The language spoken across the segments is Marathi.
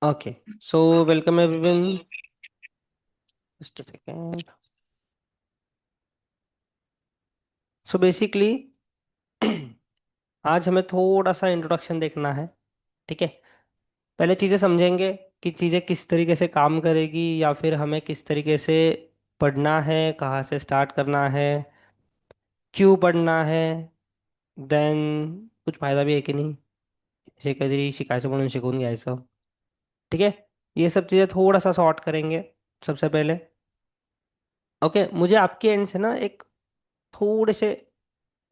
Okay, so welcome everyone. Just a second. So basically आज हमें थोड़ा सा इंट्रोडक्शन देखना है, ठीक है। पहले चीज़ें समझेंगे कि चीज़ें किस तरीके से काम करेगी या फिर हमें किस तरीके से पढ़ना है, कहाँ से स्टार्ट करना है, क्यों पढ़ना है, देन कुछ फायदा भी है कि नहीं, हे कधी शिकायचं म्हणून शिकून घ्यायचं, ठीक है। ये सब चीज़ें थोड़ा सा सॉर्ट करेंगे सबसे पहले। ओके, मुझे आपके एंड से ना एक थोड़े से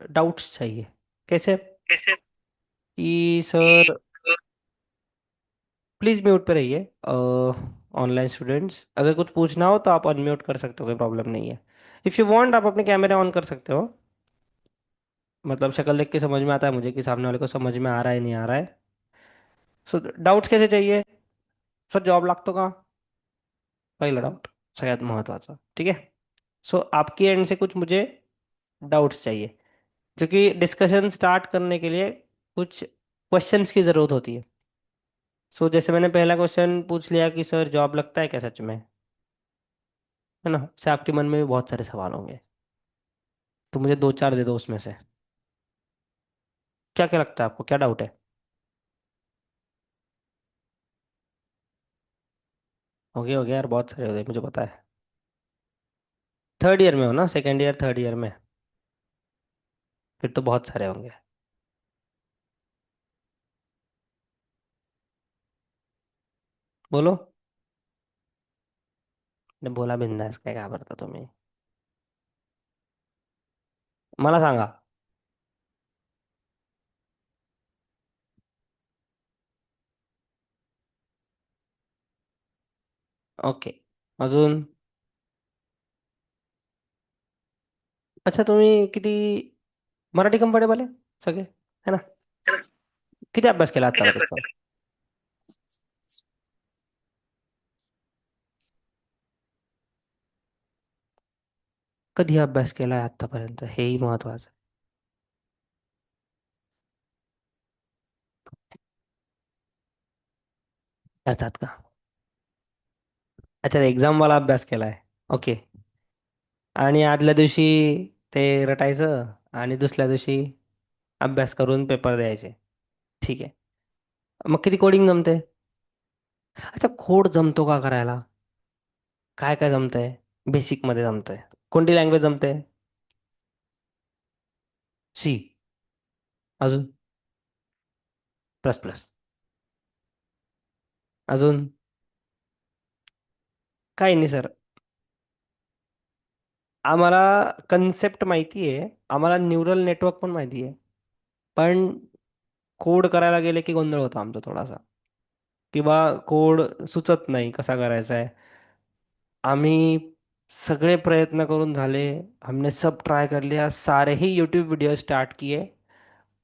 डाउट्स चाहिए। कैसे? कि सर प्लीज़ म्यूट पे रहिए। ऑनलाइन स्टूडेंट्स अगर कुछ पूछना हो तो आप अनम्यूट कर सकते हो, कोई प्रॉब्लम नहीं है। इफ़ यू वांट आप अपने कैमरा ऑन कर सकते हो। मतलब शक्ल देख के समझ में आता है मुझे कि सामने वाले को समझ में आ रहा है नहीं आ रहा है। सो डाउट्स कैसे चाहिए? सर जॉब लागतो का, पहिला डाउट सगळ्यात महत्त्वाचा, ठीक है। सो आपकी एंड से कुछ मुझे डाउट्स चाहिए, क्योंकि डिस्कशन स्टार्ट करने के लिए कुछ क्वेश्चंस की ज़रूरत होती है। सो जैसे मैंने पहला क्वेश्चन पूछ लिया कि सर जॉब लगता है क्या सच में, है ना, से आपके मन में भी बहुत सारे सवाल होंगे। तो मुझे दो चार दे दो उसमें से। क्या क्या लगता है आपको, क्या डाउट है? हो गया यार, बहुत सारे हो गए, मुझे पता है। थर्ड ईयर में हो ना, सेकेंड ईयर थर्ड ईयर में? फिर तो बहुत सारे होंगे। बोलो। ने बोला बिंदास, काय घाबरता तुम्ही? मला सांगा. ओके. अजून? अच्छा, तुम्ही किती मराठी कम्फर्टेबल आहे सगळे, है ना? किती अभ्यास केला आतापर्यंत? कधी अभ्यास केलाय आतापर्यंत, हेही महत्वाचं आहे. अर्थात का? अच्छा, एक्झाम वाला अभ्यास केलाय. ओके. आणि आदल्या दिवशी ते रटायचं आणि दुसऱ्या दिवशी अभ्यास करून पेपर द्यायचे. ठीक आहे. मग किती कोडिंग जमते? अच्छा, कोड जमतो का करायला? काय काय जमतंय? बेसिक मध्ये जमतंय. कोणती लँग्वेज जमते? सी. अजून? Plus plus. अजून? काही नाही सर. आम्हाला कन्सेप्ट माहिती आहे, आम्हाला न्यूरल नेटवर्क पण माहिती आहे. पण कोड करायला गेले की गोंधळ होतो आमचा थोडासा, किंवा कोड सुचत नाही कसा करायचा है. आम्ही सगळे प्रयत्न करून झाले, हमने सब ट्राई कर लिया, सारे ही यूट्यूब वीडियो स्टार्ट किए,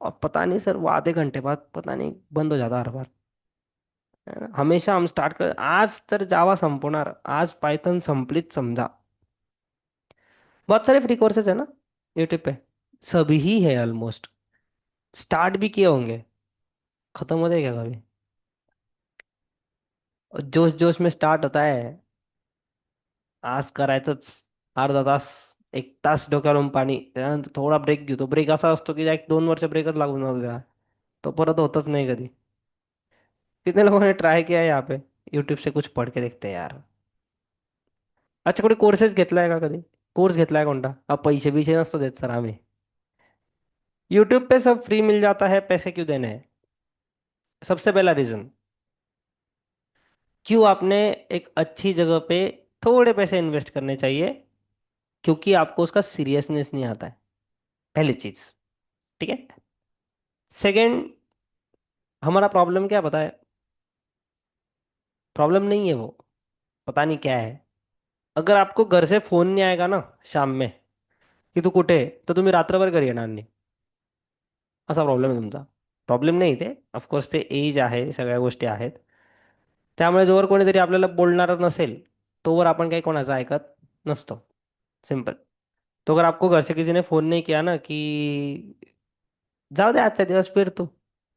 और पता नहीं सर वो आधे घंटे बाद पता नहीं बंद हो जाता हर बार. हमेशा हम स्टार्ट कर, आज तर जावा संपवणार, आज पायथन संपलीच समजा. बहुत सारे फ्री कोर्सेज है ना यूट्यूब पे, सभी ही है ऑलमोस्ट. स्टार्ट भी किए होंगे, खत्म होते क्या कभी? और जोश जोश में स्टार्ट होता है, आज करायचंच. अर्धा तास, एक तास डोक्यावरून पाणी, त्यानंतर थोडा ब्रेक घेतो. ब्रेक असा असतो की एक दोन वर्ष ब्रेकच लागून जातो त्याला, तो परत होतच नाही कधी. कितने लोगों ने ट्राय किया है यहाँ पे? यूट्यूब से कुछ पढ़ के देखते हैं यार. अच्छा, कोणी कोर्सेस घेतलाय का कधी? कोर्स घेतलाय कोणता? अब पैसे बीसे नसतो देत सर आम्ही. यूट्यूब पे सब फ्री मिल जाता है, पैसे क्यों देने हैं? सबसे पहला रीजन, क्यों आपने एक अच्छी जगह पे थोड़े पैसे इन्वेस्ट करने चाहिए? क्योंकि आपको उसका सीरियसनेस नहीं आता है, पहली चीज, ठीक है। सेकंड, हमारा प्रॉब्लम क्या पता है? प्रॉब्लम नहीं है वो, पता नहीं क्या है. अगर आपको घर से फोन नहीं आएगा ना शाम में की तू कुठे आहे, तर तुम्ही रात्रभर घरी येणार नाही. असा प्रॉब्लेम आहे तुमचा. प्रॉब्लेम नाही ते, ऑफकोर्स ते एज आहे, सगळ्या गोष्टी आहेत. त्यामुळे जोवर कोणीतरी आपल्याला बोलणार नसेल, तोवर आपण काही कोणाचं ऐकत नसतो. सिंपल. तो अगर आपको घर से किसी ने फोन नहीं किया ना कि जाओ दे आजचा दिवस फिर तू,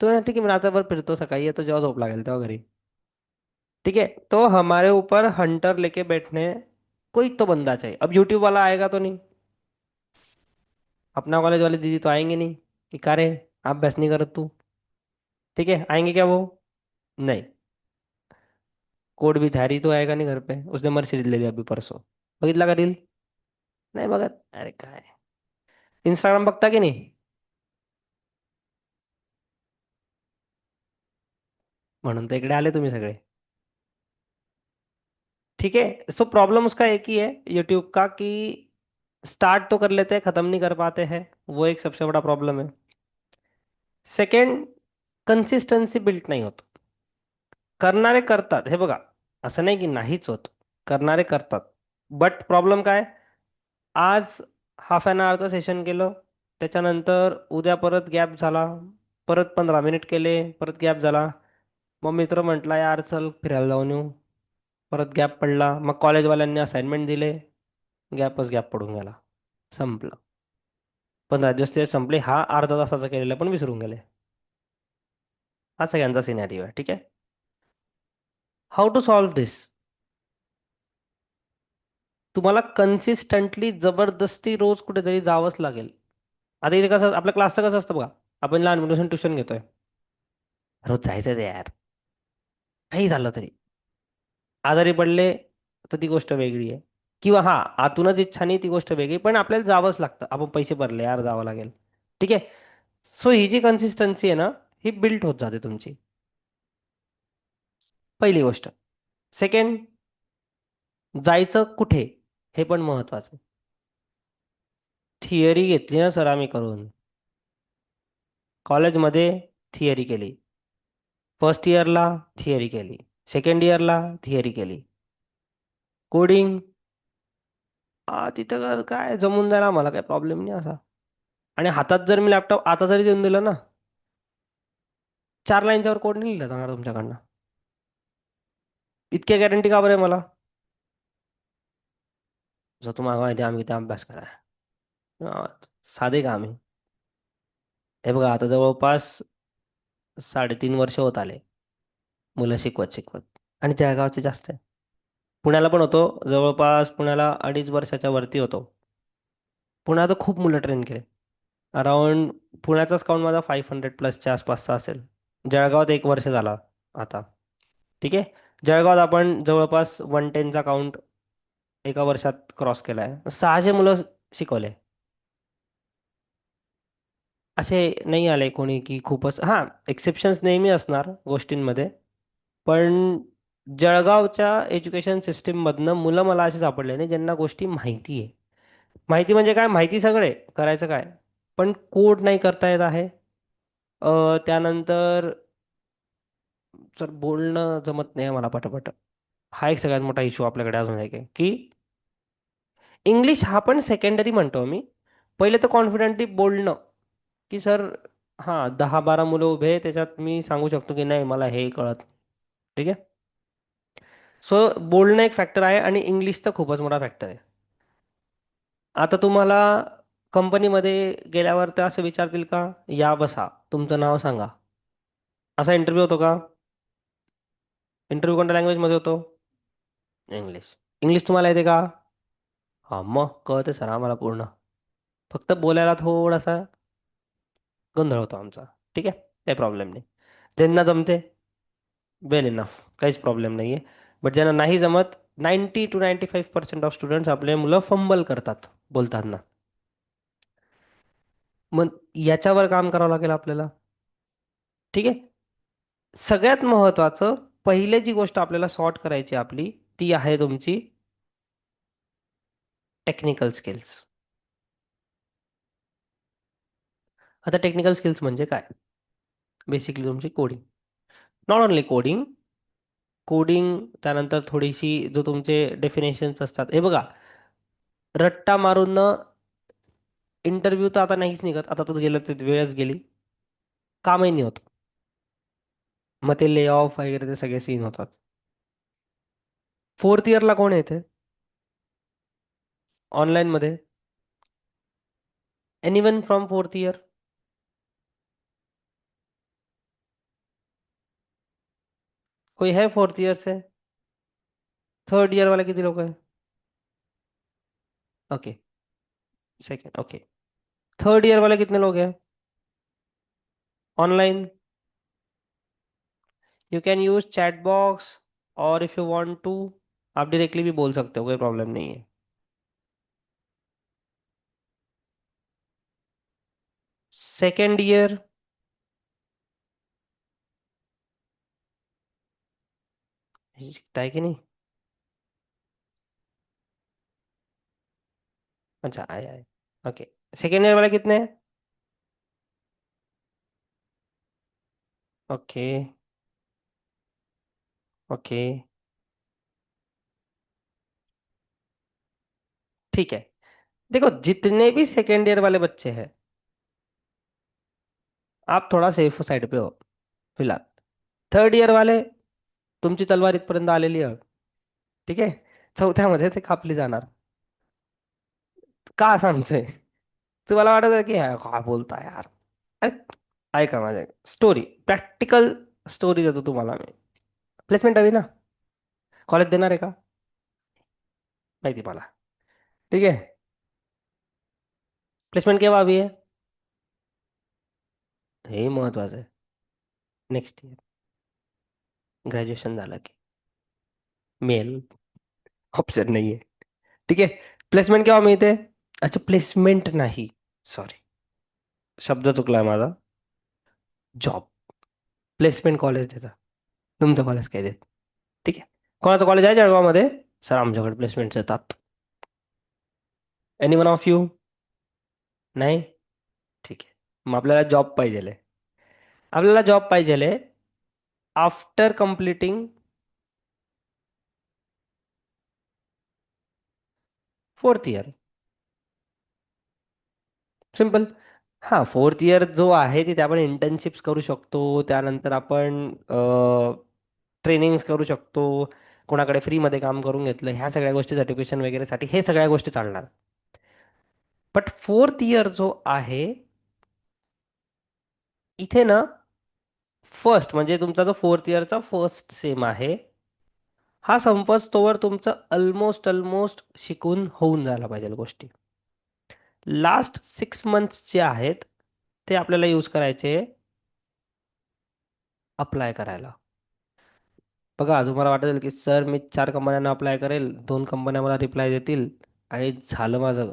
तो ना ठीक है, मैं रात्रभर फिरतो, सकाळी येतो जेव्हा झोप लागेल तेव्हा घरी। ठीक है, तो हमारे ऊपर हंटर लेके बैठने कोई तो बंदा चाहिए। अब यूट्यूब वाला आएगा तो नहीं, अपना कॉलेज वाले दीदी तो आएंगे नहीं कि का रे आप बस नहीं करत तू। ठीक है, आएंगे क्या वो? नहीं। कोड भी थारी तो आएगा नहीं घर पे, उसने मर्सिडीज ले लिया अभी परसों। बघितला का रील? नाही बघत? अरे काय, इंस्टाग्राम बघता की नाही? म्हणून तर इकडे आले तुम्ही सगळे। ठीक है, सो प्रॉब्लम उसका एक ही है यूट्यूब का कि स्टार्ट तो कर लेते हैं, खत्म नहीं कर पाते हैं। वो एक सबसे बड़ा प्रॉब्लम है। सेकंड, कन्सिस्टन्सी बिल्ट नाही होत। करणारे करतात हे बघा, असं नाही की नाहीच होत, करणारे करतात। बट प्रॉब्लेम काय, आज हाफ ॲन आवरचं सेशन केलं, त्याच्यानंतर उद्या परत गॅप झाला, परत 15 मिनिट केले, परत गॅप झाला, मग मित्र म्हटला यार चल फिरायला जाऊन येऊ, परत गॅप पडला, मग कॉलेजवाल्यांनी असाइनमेंट दिले, गॅपच गॅप पडून गेला, संपलं। 15 दिवस ते संपले, हा अर्धा तासाचा केलेला पण विसरून गेले। हा सगळ्यांचा सिनॅरिओ आहे, ठीक आहे। हाऊ टू सॉल्व्ह दिस? तुम्हाला कन्सिस्टंटली जबरदस्ती रोज कुठेतरी जावंच लागेल। आता इथे कसं आपल्या क्लासचं कसं असतं बघा, आपण लहानपणापासून ट्युशन घेतोय, रोज जायचं ते यार, काही झालं तरी। आजारी पडले तर ती गोष्ट वेगळी आहे, किंवा हा आतूनच इच्छा नाही ती गोष्ट वेगळी, पण आपल्याला जावंच लागतं, आपण पैसे भरले यार जावं लागेल। ठीक आहे, सो ही जी कन्सिस्टन्सी आहे ना, ही बिल्ट होत जाते तुमची, पहिली गोष्ट। सेकंड, जायचं कुठे हे पण महत्वाचं। थिअरी घेतली ना सर आम्ही करून, कॉलेजमध्ये थिअरी केली, फर्स्ट इयरला थिअरी केली, सेकंड इयरला थिअरी केली, कोडिंग तिथं काय जमून जाईल, आम्हाला काय प्रॉब्लेम नाही असा। आणि हातात जर मी लॅपटॉप आता जरी देऊन दिलं ना, 4 लाईनच्या वर कोड नाही लिहिला जाणार तुमच्याकडनं। इतक्या गॅरंटी का बरं आहे मला? जर तुम्हाला माहिती आहे आम्ही किती अभ्यास कराय, साधे काम आहे। हे बघा आता जवळपास 3.5 वर्ष होत आले मुलं शिकवत शिकवत, आणि जळगावचे जास्त आहे। पुण्याला पण होतो, जवळपास पुण्याला 2.5 वर्षाच्या वरती होतो। पुण्यात खूप मुलं ट्रेन केले, अराउंड पुण्याचाच काउंट माझा 500 प्लसच्या आसपासचा असेल। जळगावात 1 वर्ष झाला आता। ठीक आहे, जळगावात आपण जवळपास 110चा काउंट एका वर्षात क्रॉस केला आहे, 600 मुलं शिकवले। असे नाही आले कोणी की खूपच, हां एक्सेप्शन्स नेहमी असणार गोष्टींमध्ये, पण जळगावच्या एज्युकेशन सिस्टीममधनं मुलं मला असे सापडले नाही ज्यांना गोष्टी माहिती आहे। माहिती म्हणजे काय, माहिती सगळे करायचं काय, पण कोड नाही करता येत आहे। त्यानंतर सर बोलणं जमत नाही मला पटापट, हा एक सगळ्यात मोठा इश्यू आपल्याकडे अजून एक आहे की इंग्लिश हा पण सेकंडरी म्हणतो मी, पहिले तर कॉन्फिडेंटली बोलणं की सर हां 10-12 मुलं उभे आहे, त्याच्यात मी सांगू शकतो की नाही मला हे कळत नाही। ठीक आहे, सो बोलणं एक फॅक्टर आहे, आणि इंग्लिश तर खूपच मोठा फॅक्टर आहे। आता तुम्हाला कंपनीमध्ये गेल्यावर ते असं विचारतील का, या बसा तुमचं नाव सांगा, असा इंटरव्ह्यू होतो का? इंटरव्ह्यू कोणत्या लँग्वेजमध्ये होतो? इंग्लिश। इंग्लिश तुम्हाला येते का? हा मग कळते सर आम्हाला पूर्ण, फक्त बोलायला थोडासा गोंधळ होतो आमचा। ठीक आहे, काही प्रॉब्लेम नाही, ज्यांना जमते वेल इनफ, काहीच प्रॉब्लेम नाही आहे। बट ज्यांना नाही जमत, 90 to 95% ऑफ स्टुडंट्स आपले मुलं फंबल करतात बोलताना। मग याच्यावर काम करावं लागेल आपल्याला। ठीक आहे, सगळ्यात महत्त्वाचं, पहिले जी गोष्ट आपल्याला सॉर्ट करायची आपली, ती आहे तुमची टेक्निकल स्किल्स। आता टेक्निकल स्किल्स म्हणजे काय? बेसिकली तुमची coding, not only coding, coding त्यानंतर थोडीशी जो तुमचे डेफिनेशन्स असतात, हे बघा रट्टा मारून इंटरव्ह्यू तर आता नाहीच निघत, आता तर गेलं तर वेळच गेली, कामही नाही होत, मग ते ले ऑफ वगैरे ते सगळे सीन होतात। फोर्थ इयरला कोण येते ऑनलाईन मध्ये? Anyone from fourth year? कोई है फोर्थ ईयर से? थर्ड ईयर वाले कितने लोग हैं? Okay. Second, okay. Third year वाले कितने लोग हैं online? You can use chat box, और इफ यू वांट टू आप डायरेक्टली भी बोल सकते हो, कोई प्रॉब्लम नहीं है। Second year? दिखता है कि नहीं? अच्छा, आए आए। ओके। सेकेंड ईयर वाले कितने हैं? ओके। ओके। ठीक है। देखो, जितने भी सेकेंड ईयर वाले बच्चे हैं, आप थोडा सेफ साइड पे हो फिलहाल। थर्ड इयर वाले, तुमची तलवार इथपर्यंत आलेली आहे. ठीक आहे. चौथ्यामध्ये ते कापली जाणार. का सांगतोय? तुम्हाला वाटत आहे की "हा, काय बोलताय यार"? अरे, ऐका माझे स्टोरी, प्रॅक्टिकल स्टोरी देतो तुम्हाला मी. प्लेसमेंट हवी ना? कॉलेज देणार आहे का? माहिती मला. ठीक आहे. प्लेसमेंट केव्हा हवी आहे? हे महत्वाचं आहे. नेक्स्ट इयर, ग्रॅज्युएशन झालं की. मेल ऑप्शन नाही आहे. ठीक आहे. प्लेसमेंट केव्हा मिळते? अच्छा, प्लेसमेंट नाही, सॉरी, शब्द चुकलाय माझा. जॉब. प्लेसमेंट कॉलेज देतं. तुमचं कॉलेज काय देत? ठीक आहे. कोणाचं कॉलेज आहे जळगावमध्ये? सर आमच्याकडे प्लेसमेंट येतात. Any one of you? नाही? ठीक आहे. मग आपल्याला जॉब पाहिजे. आपल्याला जॉब पाहिजे after completing fourth year. Simple. हां, फोर्थ इयर जो आहे तिथे आपण इंटर्नशिप्स करू शकतो. त्यानंतर आपण ट्रेनिंग्स करू शकतो. कोणाकडे फ्रीमध्ये काम करून घेतलं, ह्या सगळ्या गोष्टी सर्टिफिकेशन वगैरेसाठी हे सगळ्या गोष्टी चालणार. बट फोर्थ इयर जो आहे, इथे ना, फर्स्ट म्हणजे तुमचा जो फोर्थ इयरचा फर्स्ट सेम आहे, हा संपस्तोवर तुमचं ऑलमोस्ट शिकून होऊन जायला पाहिजे गोष्टी. लास्ट 6 मंथ्स जे आहेत, ते आपल्याला यूज करायचे अप्लाय करायला. बघा, तुम्हाला वाटेल की सर मी 4 कंपन्यांना अप्लाय करेल, 2 कंपन्या मला रिप्लाय देतील आणि झालं माझं.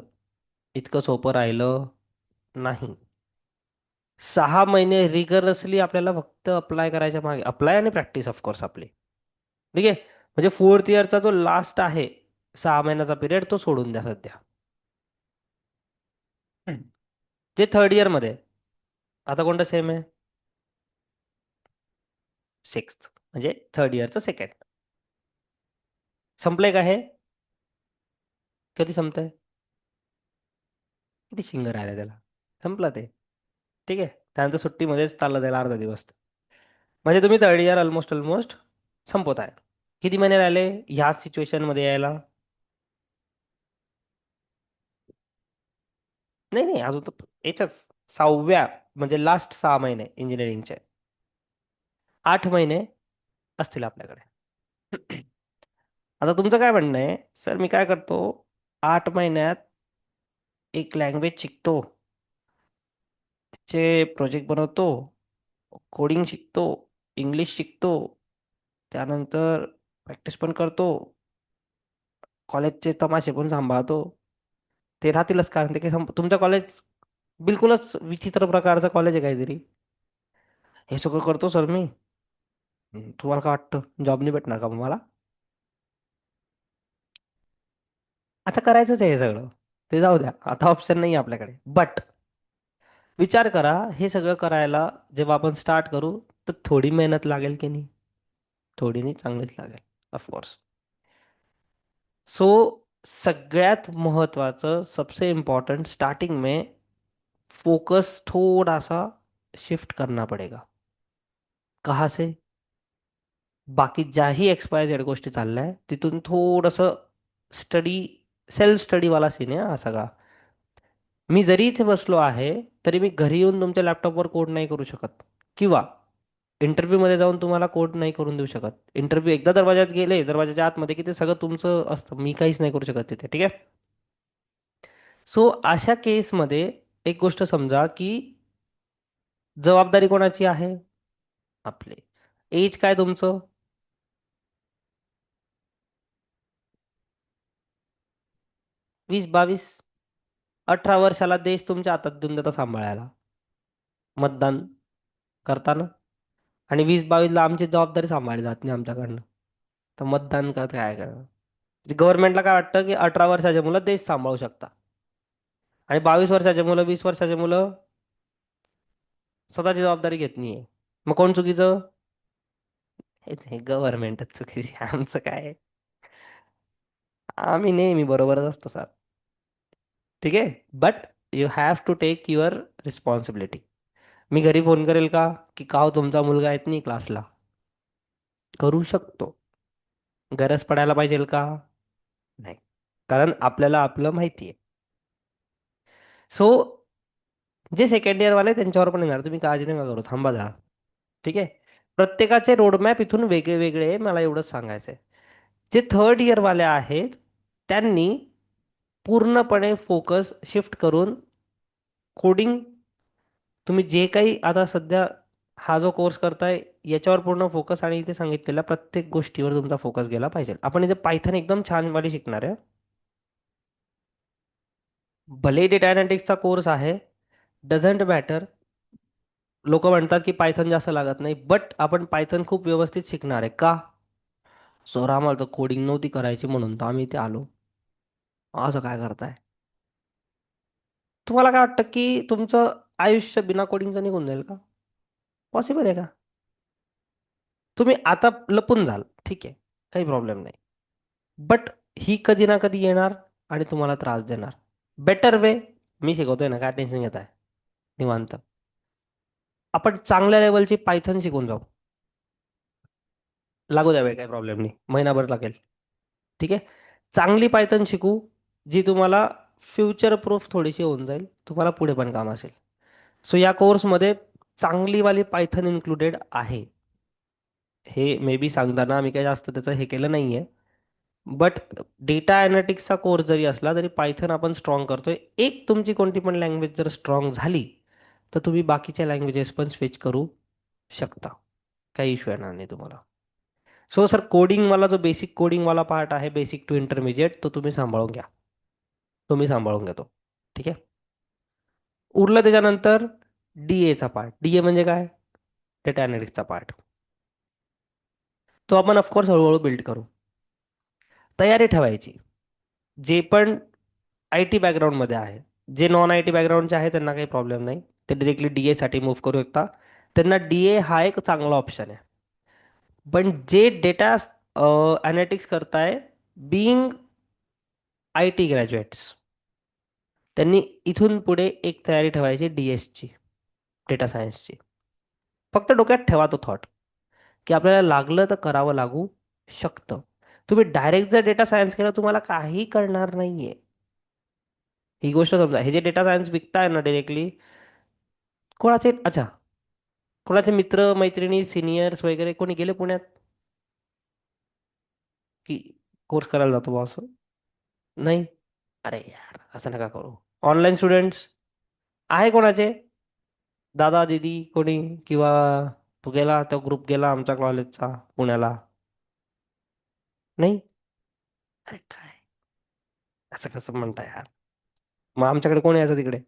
इतकं सोपं राहिलं नाही. 6 महिने रिगरसली आपल्याला फक्त अप्लाय करायच्या मागे, अप्लाय आणि प्रॅक्टिस ऑफकोर्स आपली. ठीक आहे. म्हणजे फोर्थ इयरचा जो लास्ट आहे, 6 महिन्याचा पिरियड, तो सोडून द्या सध्या. हम्म. जे थर्ड इयर मध्ये आहे. आता कोणतं सेम आहे? सिक्स्थ, म्हणजे थर्ड इयरचं सेकंड. संपलंय का हे? कधी संपतंय? किती शिंग राहिलं त्याला? संपलं ते. ठीक आहे. त्यानंतर सुट्टीमध्येच चाललं जाईल अर्धा दिवस. म्हणजे तुम्ही थर्ड इयर ऑलमोस्ट संपवत आहे. किती महिने राहिले ह्या सिच्युएशन मध्ये यायला? नाही नाही, अजून तर याच्याच 6व्या, म्हणजे लास्ट 6 महिने इंजिनिअरिंगचे. 8 महिने असतील आपल्याकडे. आता तुमचं काय म्हणणं आहे, सर मी काय करतो, 8 महिन्यात एक लँग्वेज शिकतो, तिचे प्रोजेक्ट बनवतो, कोडिंग शिकतो, इंग्लिश शिकतो, त्यानंतर प्रॅक्टिस पण करतो, कॉलेजचे तमाशे पण सांभाळतो. ते राहतीलच, कारण ते काही तुमचं कॉलेज बिलकुलच विचित्र प्रकारचं कॉलेज आहे काहीतरी. हे सगळं करतो सर मी. तुम्हाला काय वाटतं, जॉब नाही भेटणार का मला? आता करायचंच आहे हे सगळं. ते जाऊ द्या, आता ऑप्शन नाही आपल्याकडे. बट विचार करा, हे सगळं करायला जेव्हा आपण स्टार्ट करू, तर थोडी मेहनत लागेल की नाही? थोडी नाही, चांगलीच लागेल, ऑफकोर्स. सो सगळ्यात महत्वाचं, सबसे इम्पोर्टेंट, स्टार्टिंग में फोकस थोड़ा सा शिफ्ट करना पड़ेगा. कहाँ से? बाकी ज्याही XYZ गोष्टी चालल्या तिथून थोडंसं स्टडी, सेल्फ स्टडी वाला सीन आहे हा सगळा. मी जरी इथे बसलो आहे, तरी मी घरी येऊन तुमच्या लॅपटॉपवर कोड नाही करू शकत. किंवा इंटरव्ह्यू मध्ये जाऊन तुम्हाला कोड नाही करून देऊ शकत. इंटरव्ह्यू एकदा दरवाजात गेले, दरवाजाच्या आतमध्ये, की ते सगळं तुमचं असतं. मी काहीच नाही करू शकत तिथे, ठीक आहे. सो अशा केसमध्ये एक गोष्ट समजा, की जबाबदारी कोणाची आहे? आपले. एज काय तुमचं? 20-22. 18 वर्षाला देश तुमच्या हातात देऊन देता सांभाळायला, मतदान करताना. आणि 20-22ला आमची जबाबदारी सांभाळली जात नाही आमच्याकडनं. तर मतदान का काय करणार? गव्हर्नमेंटला काय वाटतं, की 18 वर्षाचे मुलं देश सांभाळू शकता, आणि 22 वर्षाचे मुलं, 20 वर्षाचे मुलं स्वतःची जबाबदारी घेत नाहीये. मग कोण चुकीचं? हेच हे गव्हर्नमेंटच चुकीची. आमचं काय? आम्ही नेहमी बरोबरच असतो सर. ठीक आहे. But you have to take your responsibility. मी घरी फोन करेल का, की का हो तुमचा मुलगा येत नाही क्लासला? करू शकतो. गरज पडायला पाहिजेल का? नाही. कारण आपल्याला आपलं माहिती आहे. सो जे सेकंड इयर वाले त्यांच्यावर पण येणार, तुम्ही काळजी नका करू, थांबा जरा. ठीक आहे. प्रत्येकाचे रोडमॅप इथून वेगळे वेगळे आहे, मला एवढंच सांगायचं आहे. जे थर्ड इयर वाले आहेत त्यांनी पूर्णपणे फोकस शिफ्ट करून कोडिंग, तुम्ही जे काही आता सध्या हा जो कोर्स करताय याच्यावर पूर्ण फोकस, आणि इथे सांगितलेल्या प्रत्येक गोष्टीवर तुमचा फोकस गेला पाहिजे. आपण इथे पायथन एकदम छान वाली शिकणार आहे. भले डेटा अनालिटिक्सचा कोर्स आहे, डझंट मॅटर. लोक म्हणतात की पायथन जास्त लागत नाही, बट आपण पायथन खूप व्यवस्थित शिकणार आहे का? सर आम्हाला तर कोडिंग नव्हती करायची म्हणून तर आम्ही इथे आलो. असं काय करताय? तुम्हाला काय वाटतं की तुमचं आयुष्य बिना कोडिंगचं निघून जाईल का? पॉसिबल आहे का? तुम्ही आता लपून जाल, ठीक आहे, काही प्रॉब्लेम नाही. बट ही कधी ना कधी येणार आणि तुम्हाला त्रास देणार. बेटर वे, मी शिकवतोय ना, काय टेन्शन घेत आहे? निवांत. आपण चांगल्या लेवलची पायथन शिकून जाऊ. लागू द्या वेळ, काही प्रॉब्लेम नाही, महिनाभर लागेल. ठीक आहे. चांगली पायथन शिकू, जी तुम्हाला फ्युचर प्रूफ थोडीशी होऊन जाईल, तुम्हाला पुढे पण काम असेल. सो या कोर्समध्ये चांगली वाली पायथन इन्क्लुडेड आहे. हे मे बी सांगताना मी काही जास्त त्याचं हे केलं नाहीये. बट डेटा अनालिटिक्सचा कोर्स जरी असला तरी पायथन आपण स्ट्रॉंग करतोय. एक तुमची कोणती पण लँग्वेज जर स्ट्रॉंग झाली तर तुम्ही बाकीच्या लँग्वेजेस पण स्विच करू शकता. काही इश्यू येणार नाही तुम्हाला. सो सर कोडिंग वाला जो बेसिक कोडिंग वाला पार्ट आहे, बेसिक टू इंटरमिजिएट, तो तुम्ही सांभाळून घ्या. तो मी सांभाळून घेतो. ठीक आहे. उरलं त्याच्यानंतर डीएचा पार्ट. डीए म्हणजे काय? डेटा अनालिटिक्सचा पार्ट. तो आपण ऑफकोर्स हळूहळू बिल्ड करू. तयारी ठेवायची. जे पण आय टी बॅकग्राऊंडमध्ये आहे, जे नॉन आय टी बॅकग्राऊंडचे आहे त्यांना काही प्रॉब्लेम नाही, ते डिरेक्टली डी एसाठी मूव्ह करू शकता. त्यांना डी ए हा एक चांगला ऑप्शन आहे. पण जे डेटा अनालिटिक्स करताय, बिईंग आय टी ग्रॅज्युएट्स, त्यांनी इथून पुढे एक तयारी ठेवायची डी एसची, डेटा सायन्सची. फक्त डोक्यात ठेवा तो थॉट, की आपल्याला लागलं तर करावं लागू शकतं. तुम्ही डायरेक्ट जर डेटा सायन्स केलं तुम्हाला काही कळणार नाहीये. ही गोष्ट समजा. हे जे डेटा सायन्स विकताय ना डायरेक्टली, कोणाचे, अच्छा, कोणाचे मित्र मैत्रिणी सिनियर्स वगैरे कोणी गेले पुण्यात की कोर्स करायला जातो बा असं? नाही. अरे यार, असं नका करू. ऑनलाईन स्टुडंट्स आहे कोणाचे? दादा दीदी कोणी? किंवा तू गेला, तो ग्रुप गेला आमच्या कॉलेजचा पुण्याला? नाही. अरे काय, असं कसं म्हणता यार? मग आमच्याकडे कोण यायचं तिकडे?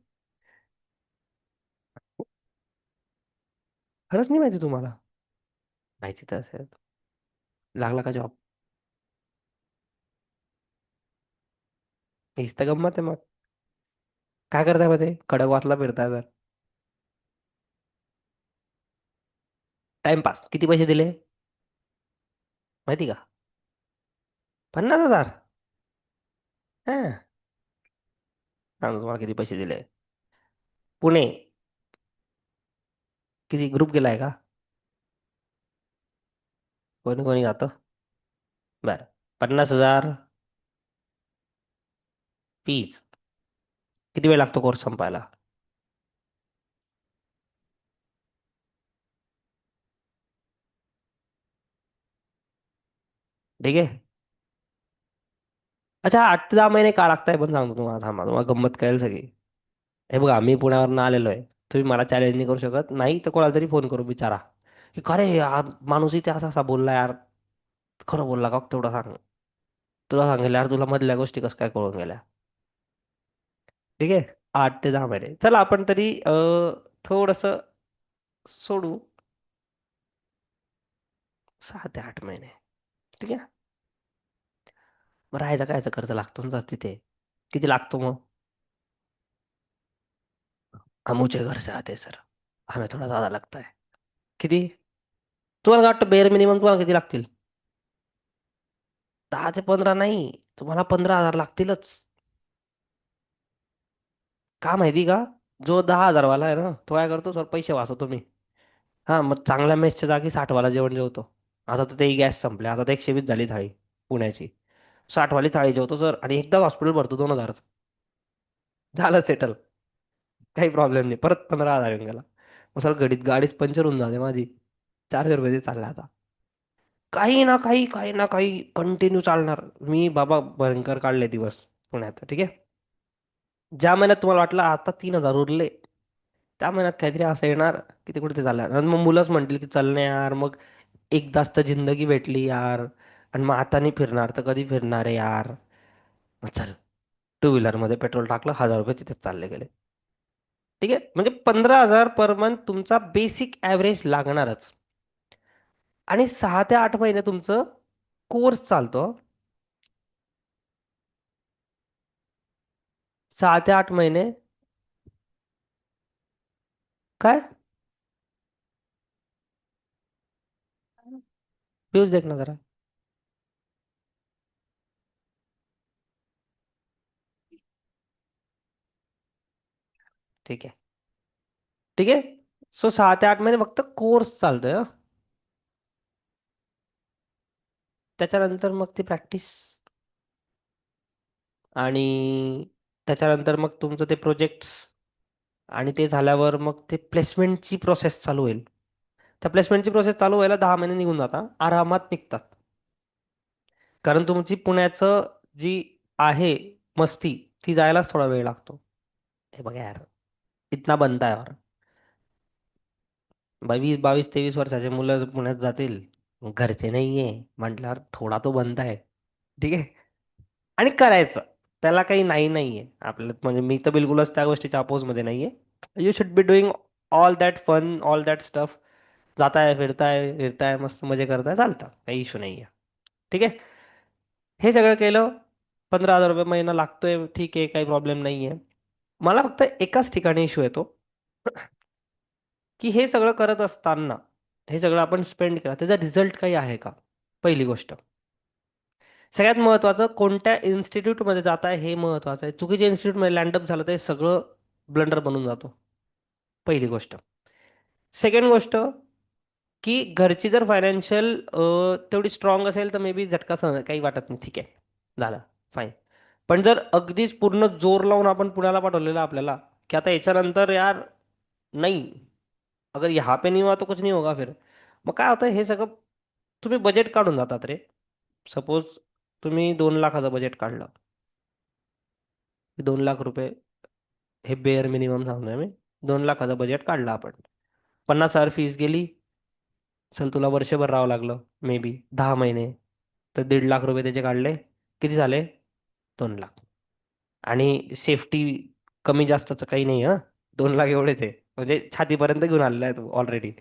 खरंच नाही माहिती तुम्हाला? माहिती तर असेल. लागला का जॉब? हीच तर गंमत आहे मग. काय करताय मध्ये खडकवासला फिरताय तर? टाइमपास. किती पैसे दिले माहिती का? 50,000. हा. सांग तुम्हाला किती पैसे दिले. पुणे. किती ग्रुप गेलाय का? कोणी कोणी जातं? बरं. 50,000 फीज. किती वेळ लागतो कोर्स संपायला? ठीक आहे. अच्छा, 8 ते 10 महिने का लागताय पण सांगतो तुम्हाला, थांबा तुम्हाला गंमत कळेल सगळी. हे बघा, मी पुण्यावरून आलेलो आहे. तुम्ही मला चॅलेंज नाही करू शकत, नाही तर कोणाला तरी फोन करू विचारा की खरे यार माणूस इथे असा असा बोलला यार, खरं बोलला का तेवढं सांग. तुला सांगेल यार, तुला मधल्या गोष्टी कसं काय कळून गेल्या. ठीक आहे. 8 ते 10 महिने चला आपण तरी थोडस सोडू. 6 ते 8 महिने. ठीक आहे. मग राहायचा कायचा खर्च लागतो ना तिथे. किती लागतो मग? हम ऊंचे घर से आते सर, हमें थोड़ा ज्यादा लगता है. किती? तुम्हाला काय वाटतं बेअर मिनिमम तुम्हाला किती लागतील? 10 ते 15 नाही, तुम्हाला 15,000 लागतीलच. का माहिती का? जो 10,000 वाला आहे ना, तो काय करतो, सर पैसे वाचवतो मी. हा, मग चांगल्या मेसच्या जागी 60 वाला जेवण जेवतो. आता तर तेही गॅस संपले, आता तर 120 झाली थाळी पुण्याची. 60 वाली थाळी जेवतो सर, आणि एकदा हॉस्पिटल भरतो 2,000चं. झालं सेटल. काही प्रॉब्लेम नाही, परत 15,000 येऊन गेला. मग सर घडीत गाडीच पंक्चर होऊन जाते माझी. 400 रुपये चालला आता. काही ना काही, काही ना काही कंटिन्यू चालणार. मी बाबा भयंकर काढले दिवस पुण्यात. ठीक आहे. ज्या महिन्यात तुम्हाला वाटलं आता 3,000 उरले, त्या महिन्यात काहीतरी असं येणार की ते कुठे झालं, आणि मग मुलंच म्हणतील की चल ना यार, मग एकदाच तर जिंदगी भेटली यार, आणि मग आता नाही फिरणार तर कधी फिरणार आहे यार. मग चल, टू व्हीलर मध्ये पेट्रोल टाकलं, 1,000 रुपये तिथेच चालले गेले. ठीक आहे. म्हणजे 15,000 पर मंथ तुमचा बेसिक ॲव्हरेज लागणारच. आणि 6 ते 8 महिने तुमचं कोर्स चालतो. 6 ते 8 महिने. काय? व्ह्यूज देख ना जरा. ठीक आहे. ठीक आहे. सो 6 ते 8 महिने फक्त कोर्स चालतोय हं. त्याच्यानंतर मग ती प्रॅक्टिस, आणि त्याच्यानंतर मग तुमचं ते प्रोजेक्ट्स, आणि ते झाल्यावर मग ते प्लेसमेंटची प्रोसेस चालू होईल. त्या प्लेसमेंटची प्रोसेस चालू व्हायला 10 महिने निघून जातात, आरामात निघतात. कारण तुमची पुण्याचं जी आहे मस्ती, ती जायलाच थोडा वेळ लागतो. हे बघा यार, इतना बनता है और 20, 22, 23 वर्षाचे मुलं पुण्यात जातील, घरचे नाहीये म्हटल्यावर थोडा तो बनता आहे. ठीक आहे. आणि करायचं, त्याला काही नाही नाहीये आपल्याला. म्हणजे मी तर बिलकुलच त्या गोष्टीच्या अपोज मध्ये नाहीये. You should be doing all that fun, all that stuff. जाताय, फिरताय फिरताय, मस्त मजे करताय, चालतं, काही इश्यू नाहीये. ठीक आहे. हे सगळं केलं, 15,000 रुपये महिना लागतोय, ठीक आहे, काही प्रॉब्लेम नाहीये. मला फक्त एकाच ठिकाणी इश्यू येतो, की हे सगळं करत असताना, हे सगळं आपण स्पेंड केलं, त्याचा रिझल्ट काही आहे का? पहिली गोष्ट. सगळ्यात महत्त्वाचं, कोणत्या इन्स्टिट्यूटमध्ये जाताय हे महत्त्वाचं आहे. चुकीच्या इन्स्टिट्यूटमध्ये लँडअप झालं तर हे सगळं ब्लंडर बनून जातो. पहिली गोष्ट. सेकंड गोष्ट, की घरची जर फायनान्शियल तेवढी स्ट्रॉंग असेल तर मे बी झटका सहन काही वाटत नाही, ठीक आहे, झालं, फाईन. पण जर अगदीच पूर्ण जोर लावून आपण पुण्याला पाठवलेलं आपल्याला, की आता याच्यानंतर यार नाही, अगर यहाँ पे नहीं हुआ तो कुछ नहीं होगा फिर, मग काय होतं हे सगळं, तुम्ही बजेट काढून जातात रे. सपोज तुम्ही 2 लाखाचं बजेट काढलं, 2 लाख रुपये, हे बेअर मिनिमम सांगतोय मी. 2 लाखाचं बजेट काढलं आपण, 50,000 फीस गेली. चल तुला वर्षभर राहावं लागलं, मे बी 10 महिने, तर 1.5 लाख रुपये त्याचे काढले. किती झाले? 2 लाख. आणि सेफ्टी कमी जास्तचं काही नाही हं. 2 लाख एवढेच आहे, म्हणजे छातीपर्यंत घेऊन आलेला आहे तू ऑलरेडी.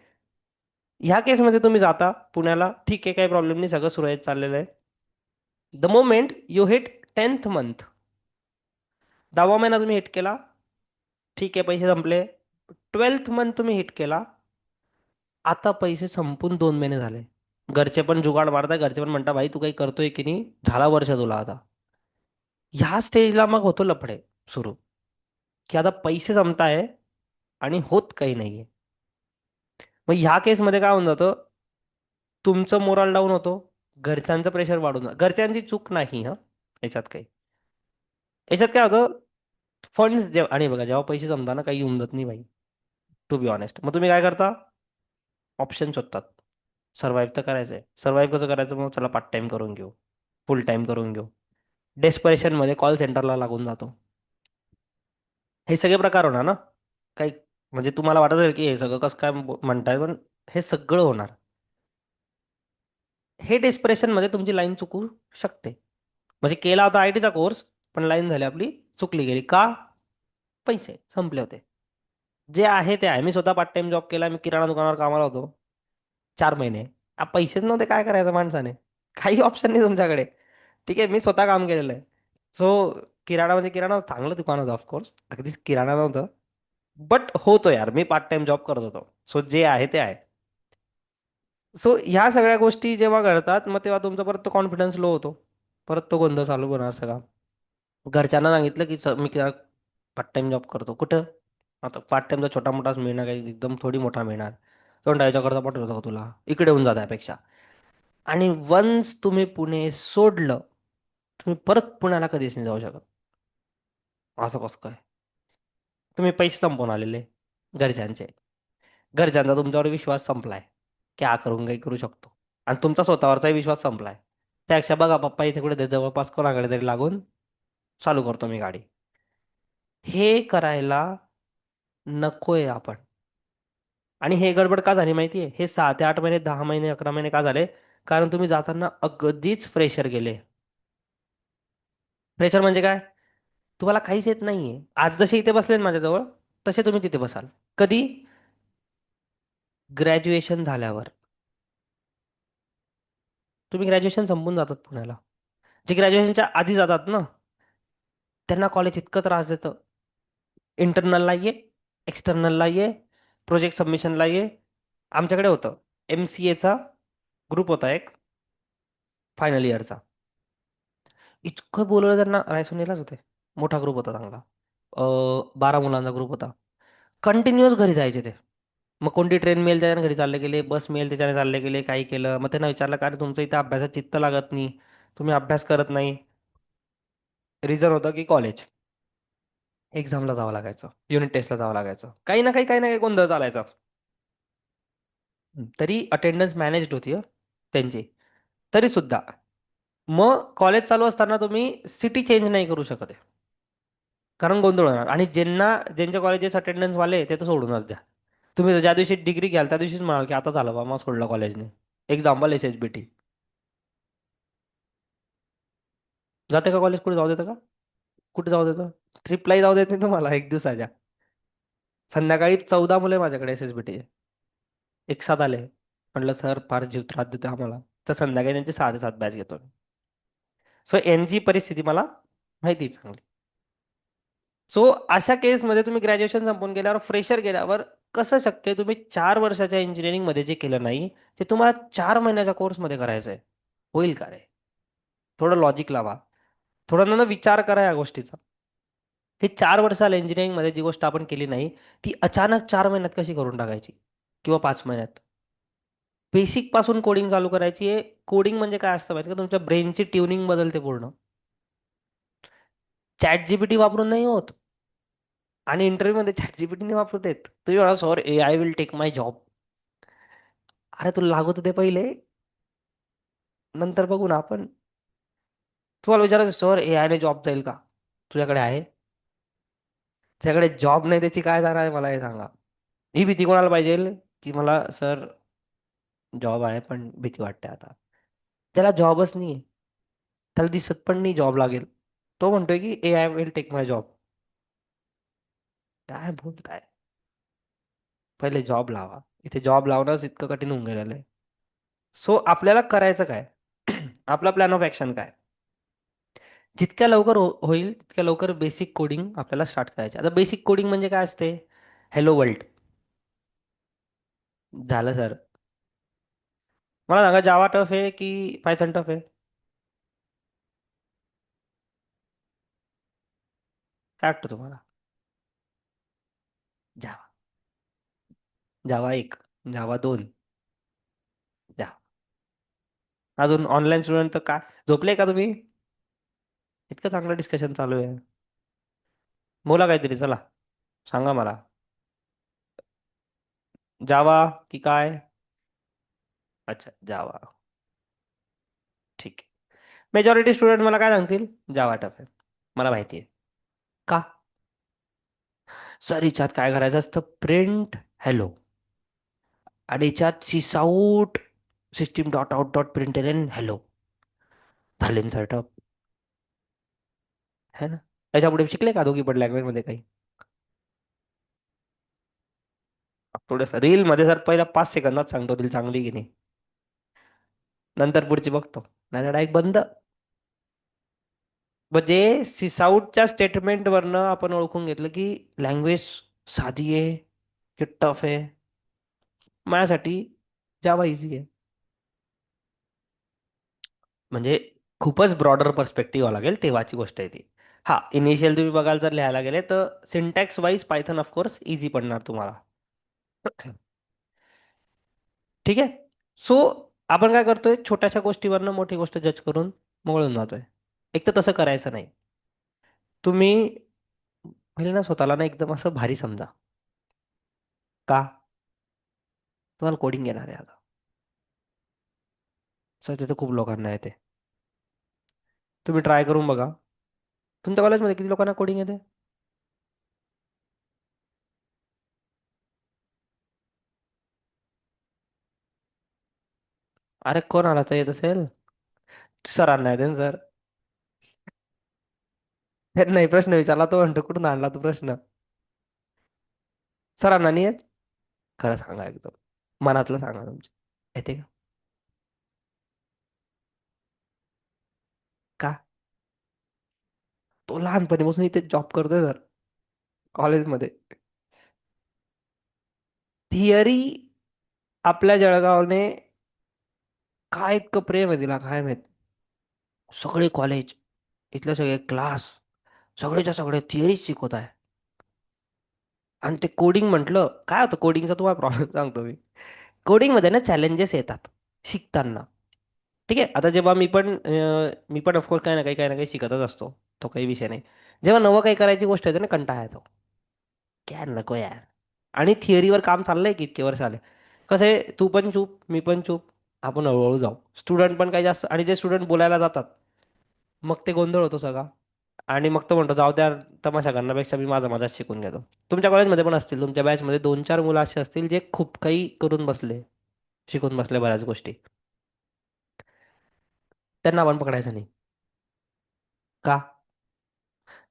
ह्या केसमध्ये तुम्ही जाता पुण्याला, ठीक आहे, काही प्रॉब्लेम नाही, सगळं सुरळीत चाललेलं आहे. The moment you hit 10th month, 10वा महिना तुम्ही हिट केला, ठीक आहे, पैसे संपले. 12th मंथ तुम्ही हिट केला, आता पैसे संपून 2 महिने झाले. घरचे पण जुगाड मारताय, घरचे पण म्हणता भाई तू काही करतोय की नाही, झाला वर्ष तुला आता. ह्या स्टेजला मग होतो लफडे सुरू, की आता पैसे संपताय आणि होत काही नाहीये. मग ह्या केसमध्ये काय होऊन जातं, तुमचं मोराल डाऊन होतो, घरच्यांचं प्रेशर वाढून जातं. घरच्यांची चूक नाही हा याच्यात काही. याच्यात काय होतं, फंड्स जेव्हा, आणि बघा जेव्हा पैसे जमतात ना, काही येऊन जात नाही भाई, टू बी ऑनेस्ट. मग तुम्ही काय करता? ऑप्शन शोधतात. सर्व्हाइव्ह तर करायचंय. सर्व्हाइव्ह कसं करायचं? मग चला पार्ट टाइम करून घेऊ, फुल टाइम करून घेऊ. डेस्परेशन मध्ये कॉल सेंटरला लागून जातो. हे सगळे प्रकार होणार ना काही. म्हणजे तुम्हाला वाटत असेल की हे सगळं कसं काय म्हणताय, पण हे सगळं होणार. हे डेस्परेशन मध्ये तुमची लाईन चुकू शकते. म्हणजे केला होता आयटीचा कोर्स, पण लाईन झाली आपली, चुकली गेली का? पैसे संपले होते. जे आहे ते आहे. मी स्वतः पार्ट टाइम जॉब केला. मी किराणा दुकानावर कामाला होतो 4 महिने. पैसेच नव्हते, काय करायचं माणसाने? काही ऑप्शन नाही तुमच्याकडे. ठीक आहे, मी स्वतः काम केलेलं आहे. सो किराणा म्हणजे किराणा चांगलं दुकान होतं ऑफकोर्स, अगदीच किराणा नव्हतं. बट होतो यार, मी पार्ट टाइम जॉब करत होतो. सो जे आहे ते आहे. सो ह्या सगळ्या गोष्टी जेव्हा घडतात, मग तेव्हा तुमचा परत तो कॉन्फिडन्स लो होतो. परत तो गोंधळ चालू होणार सगळा. घरच्यांना सांगितलं की मी पार्ट टाइम जॉब करतो कुठं. आता पार्ट टाइमचा छोटा मोठाच मिळणार, काही एकदम थोडी मोठा मिळणार. तो याच्याकरता पाठवतो का तुला, इकडे येऊन जा त्यापेक्षा. आणि वन्स तुम्ही पुणे सोडलं, तुम्ही परत पुण्याला कधीच नाही जाऊ शकत. असं कसं काय? तुम्ही पैसे संपवून आलेले घरच्यांचे. घरच्यांचा तुमच्यावर विश्वास संपलाय, की हा करून काही करू शकतो. आणि तुमचा स्वतःवरचाही विश्वास संपलाय. त्यापेक्षा बघा पप्पा इथे कुठे जवळपास कोणाकडे तरी लागून चालू करतो मी गाडी. हे करायला नकोय आपण. आणि हे गडबड का झाली माहितीये? हे 6 ते 8 महिने, 10 महिने, 11 महिने का झाले? कारण तुम्ही जाताना अगदीच फ्रेशर गेले. फ्रेशर म्हणजे काय? तुम्हाला काहीच येत नाहीये. आज जसे इथे बसले ना माझ्याजवळ, तसे तुम्ही तिथे बसाल. कधी? ग्रॅज्युएशन झाल्यावर. तुम्ही ग्रॅज्युएशन संपून जातात पुण्याला. जे ग्रॅज्युएशनच्या आधी जातात ना, त्यांना कॉलेज इतकं त्रास देतं. इंटरनलला ये, एक्सटर्नलला ये, प्रोजेक्ट सबमिशनला ये. आमच्याकडे होतं MCAचा ग्रुप होता एक, फायनल इयरचा. इतकं बोलवलं त्यांना, रायसोनीलाच होते. मोठा ग्रुप होता चांगला. 12 मुलांचा ग्रुप होता. कंटिन्युअस घरी जायचे ते. मग कोणती ट्रेन मिळेल त्याच्याने घरी चालले गेले, बस मिळेल त्याच्याने चालले गेले, काही केलं. मग त्यांना विचारलं का रे तुमचं इथं अभ्यासात चित्त लागत नाही, तुम्ही अभ्यास करत नाही. रिझन होतं की कॉलेज, एक्झामला जावं लागायचं, युनिट टेस्टला जावं लागायचं, काही ना काही गोंधळ चालायचाच. तरी अटेंडन्स मॅनेज्ड होती हं, त्यांची. तरी सुद्धा मग कॉलेज चालू असताना तुम्ही सिटी चेंज नाही करू शकत आहे. कारण गोंधळ होणार. आणि ज्यांच्या कॉलेजेस अटेंडन्स वाले ते तर सोडूनच द्या. तुम्ही ज्या दिवशी डिग्री घ्याल त्या दिवशीच म्हणाल की आता झालं बा, मग सोडलं कॉलेजने. Example SHBT. जाते का कॉलेज? कुठे जाऊ देतं का? कुठे जाऊ देतं? ट्रिपलाही जाऊ देत नाही तुम्हाला एक दिवसाच्या. संध्याकाळी 14 मुले माझ्याकडे SHBT एक साथ आले. म्हटलं सर फार जीव त्रास देतो आम्हाला. तर संध्याकाळी त्यांची 6 ते 7 बॅच घेतो. सो यांची परिस्थिती मला माहिती आहे चांगली. सो अशा केसमध्ये तुम्ही ग्रॅज्युएशन संपवून गेल्यावर, फ्रेशर गेल्यावर कसं शक्य आहे? तुम्ही 4 वर्षाच्या इंजिनिअरिंग मध्ये जे केलं नाही, ते तुम्हाला 4 महिन्याच्या कोर्समध्ये करायचं आहे. होईल का रे? थोडं लॉजिक लावा. थोडा ना ना विचार करा या गोष्टीचा. हे 4 वर्षाला इंजिनिअरिंग मध्ये जी गोष्ट आपण केली नाही, ती अचानक 4 महिन्यात कशी करून टाकायची? किंवा 5 महिन्यात? बेसिक पासून कोडिंग चालू करायची आहे. कोडिंग म्हणजे काय असतं माहिती का? तुमच्या ब्रेनची ट्युनिंग बदलते पूर्ण. ChatGPT वापरून नाही होत. आणि इंटरव्ह्यू मध्ये ChatGPT नाही वापरू देत. तुम्ही म्हणा sorry AI will take my job. अरे तुला लागत होते पहिले, नंतर बघू ना आपण. तुम्हाला विचारायचं सर AI ने जॉब जाईल का? तुझ्याकडे आहे? तुझ्याकडे जॉब नाही त्याची काय जाणार आहे, मला हे सांगा. ही भीती कोणाला पाहिजे की मला सर जॉब आहे पण भीती वाटते आता. त्याला जॉबच नाहीये. त्याला दिसत पण नाही जॉब लागेल. तो म्हणतोय की AI will take my job. काय बोलताय? पहिले जॉब लावा. इथे जॉब लावणंच इतकं कठीण होऊन गेलेलं आहे. सो आपल्याला करायचं काय? आपला प्लॅन ऑफ ऍक्शन काय? जितक्या लवकर होईल तितक्या लवकर बेसिक कोडिंग आपल्याला स्टार्ट करायचे. आता बेसिक कोडिंग म्हणजे काय असते? हॅलो वर्ल्ड झालं सर. मला सांगा जावा टफ आहे की पायथन टफ आहे? काय वाटतं तुम्हाला? जावा. जावा 1, जावा 2, जावा. अजून ऑनलाईन स्टुडंट तर काय, झोपले का तुम्ही? इतकं चांगलं डिस्कशन चालू आहे. बोला काहीतरी, चला सांगा मला. जावा की काय? अच्छा जावा. ठीक आहे. मेजॉरिटी स्टुडंट मला काय सांगतील, जावा टफ आहे. मला माहिती आहे. का? सर हिच्यात काय करायचं असतं, प्रिंट हॅलो, आणि याच्यात sysout system dot out dot print hello, झाले सर टफ. है ना? याच्यापुढे शिकले का दोघी पण लँग्वेज मध्ये काही? थोडंसं रील मध्ये सर पहिल्या 5 सेकंदात सांगतो रील चांगली की नाही, नंतर पुढची बघतो. नाही डायरेक्ट बंद. म्हणजे सिसाऊटच्या स्टेटमेंट वरनं आपण ओळखून घेतलं की लँग्वेज साधी आहे की टफ आहे. माझ्यासाठी जावा इझी आहे. म्हणजे खूपच ब्रॉडर पर्स्पेक्टिव्ह लागेल तेव्हाची गोष्ट आहे ती. हा, इनिशियल तुम्ही बघाल जर लिहायला गेले तर syntax wise Python of course easy पडणार तुम्हाला. ठीक आहे. सो आपण काय करतोय, छोट्याशा गोष्टीवरनं मोठी गोष्ट जज करून मोकळून जातोय. एक तर तसं करायचं नाही. तुम्ही पहिले ना स्वतःला ना एकदम असं भारी समजा. का? तुम्हाला कोडिंग येणार आहे आता. सर तिथे खूप लोकांना येते. तुम्ही ट्राय करून बघा. तुमच्या कॉलेजमध्ये किती लोकांना कोडिंग येते? अरे कोणाला तर येत असेल. सरांना येते ना सर. नाही, प्रश्न विचारला तो म्हणतो कुठून आणला तो प्रश्न. सरांना नाही येत? खरं सांगा एकदम, मनातलं सांगा तुमच्या. येते का? का? तो लहानपणीपासून इथे जॉब करतोय सर, कॉलेजमध्ये. थिअरी आपल्या जळगावने काय इतकं प्रेम आहे तिला काय माहित. सगळे कॉलेज, इथले सगळे क्लास, सगळेच्या सगळे थिअरीच शिकवत आहे. आणि ते कोडिंग म्हटलं काय होतं, कोडिंगचा तुम्हाला प्रॉब्लेम सांगतो मी. कोडिंगमध्ये ना चॅलेंजेस येतात शिकताना. ठीक आहे. आता जेव्हा मी पण ऑफकोर्स काही ना काही शिकतच असतो. तो काही विषय नाही. जेव्हा नवं काही करायची गोष्ट येते ना, कंटाळा येतो. क्या नको यार. आणि थिअरीवर काम चाललंय की इतके वर्ष आले. कसं आहे, तू पण चूप मी पण चूप, आपण हळूहळू जाऊ. स्टुडंट पण काही जास्त, आणि जे स्टुडंट बोलायला जातात मग ते गोंधळ होतो सगळा. आणि मग तो म्हणतो जाऊ द्या, तमाशा करण्यापेक्षा मी माझाच शिकून घेतो. तुमच्या कॉलेजमध्ये पण असतील, तुमच्या बॅचमध्ये 2-4 मुलं असे असतील जे खूप काही करून बसले, शिकून बसले बऱ्याच गोष्टी. त्यांना आपण पकडायचं नाही. का?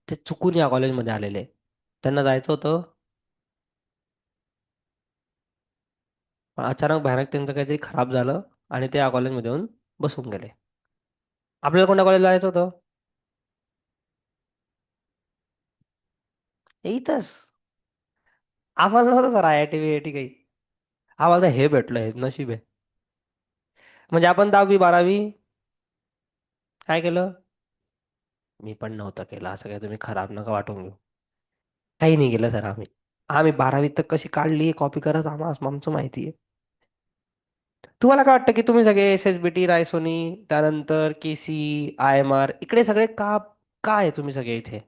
ते चुकून या कॉलेजमध्ये आलेले. त्यांना जायचं होतं, पण अचानक भयानक त्यांचं काहीतरी खराब झालं आणि ते या कॉलेजमध्ये येऊन बसून गेले. आपल्याला कोणत्या कॉलेजला जायचं होतं? इथंच. आम्हाला नव्हतं सर IIT बिआयटी काही. आम्हाला तर हे भेटलं, हे नशीब आहे. म्हणजे आपण 10वी 12वी काय केलं? मी पण नव्हतं केलं, असं काय तुम्ही खराब नका वाटून घेऊ. काही नाही केलं सर आम्ही. आम्ही 12वी तर कशी काढली कॉपी करत, आमचं माहिती आहे. तुम्हाला काय वाटतं की तुम्ही सगळे SSBT रायसोनी, त्यानंतर KC, IMR इकडे सगळे का, काय आहे तुम्ही सगळे इथे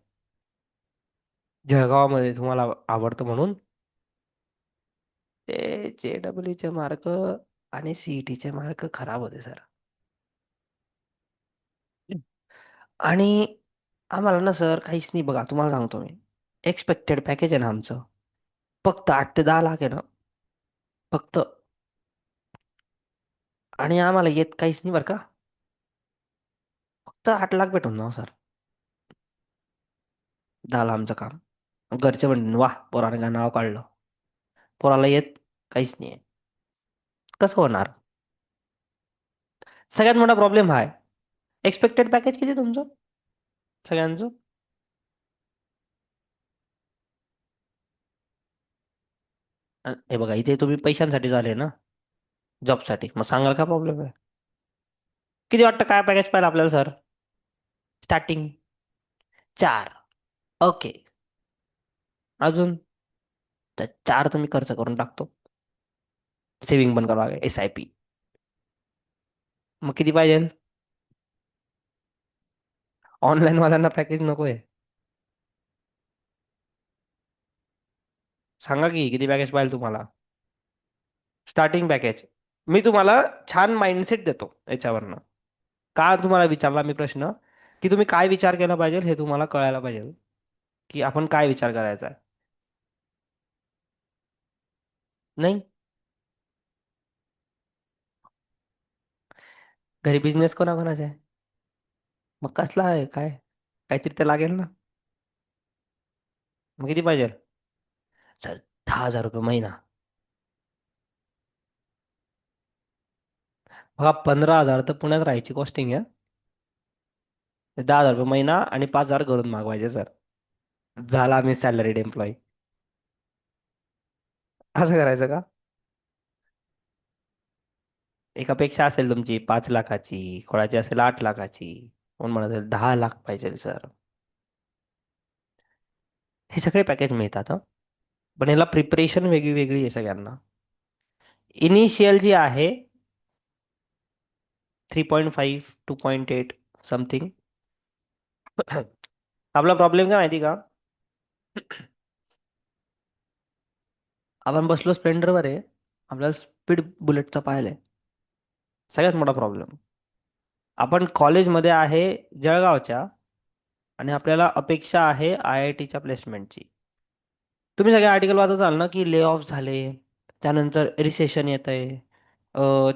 जळगावामध्ये तुम्हाला आवडतं म्हणून? ते JEE चे मार्क आणि CET चे मार्क खराब होते सर. आणि आम्हाला ना सर काहीच नाही बघा, तुम्हाला सांगतो मी. एक्सपेक्टेड पॅकेज आहे ना आमचं, फक्त 8 ते 10 लाख आहे ना, फक्त. आणि आम्हाला येत काहीच नाही बरं का. फक्त 8 लाख भेटून ना सर, झालं आमचं काम. घरचे म्हणून वाह पोराने काय नाव काढलं. पोराला येत काहीच नाही आहे. कसं होणार? सगळ्यात मोठा प्रॉब्लेम हा आहे. एक्सपेक्टेड पॅकेज किती तुमचं सगळ्यांचं? हे बघा, इथे तुम्ही पैशांसाठी झाले ना, जॉबसाठी, मग सांगाल का प्रॉब्लेम आहे? किती वाटतं काय पॅकेज पाहिजे आपल्याला सर? स्टार्टिंग 4. ओके. अजून? तर 4 तर मी खर्च करून टाकतो. सेव्हिंग पण करावं लागेल, SIP. मग किती पाहिजे? ऑनलाईन वाल्यांना पॅकेज नको आहे? सांगा की किती पॅकेज पाहिजे तुम्हाला? स्टार्टिंग पॅकेज मी तुम्हाला छान माइंडसेट देतो याच्यावरनं. का तुम्हाला विचारला मी प्रश्न, की तुम्ही काय विचार केला पाहिजे हे तुम्हाला कळायला पाहिजे, की आपण काय विचार करायचा आहे. नाही. घरी बिझनेस कोणाकोणाचा आहे? मग कसला आहे काय? काहीतरी तर लागेल ना. मग किती पाहिजे? सर, 10,000 रुपये महिना. बघा, 15,000 तर पुण्यात राहायची कॉस्टिंग आहे. 10,000 रुपये महिना आणि 5,000 घरून मागवायचे सर. झाला मी सॅलरीड एम्प्लॉई. असं करायचं का? एकापेक्षा असेल तुमची 5 लाखाची, कोणाची असेल 8 लाखाची, कोण म्हणत असेल 10 लाख पाहिजे सर. हे सगळे पॅकेज मिळतात हं. पण याला प्रिपरेशन वेगळी वेगळी आहे सगळ्यांना. इनिशियल जी आहे 3.5 2.8 समथिंग. आपला प्रॉब्लेम काय माहिती का? आपण बसलो स्प्लेंडरवर आहे, आपल्याला स्पीड बुलेटचा पाहिलं आहे. सगळ्यात मोठा प्रॉब्लेम. आपण कॉलेजमध्ये आहे जळगावच्या, आणि आपल्याला अपेक्षा आहे आय आय टीच्या प्लेसमेंटची. तुम्ही सगळे आर्टिकल वाचत असाल ना, की ले ऑफ झाले, त्यानंतर रिसेशन येत आहे,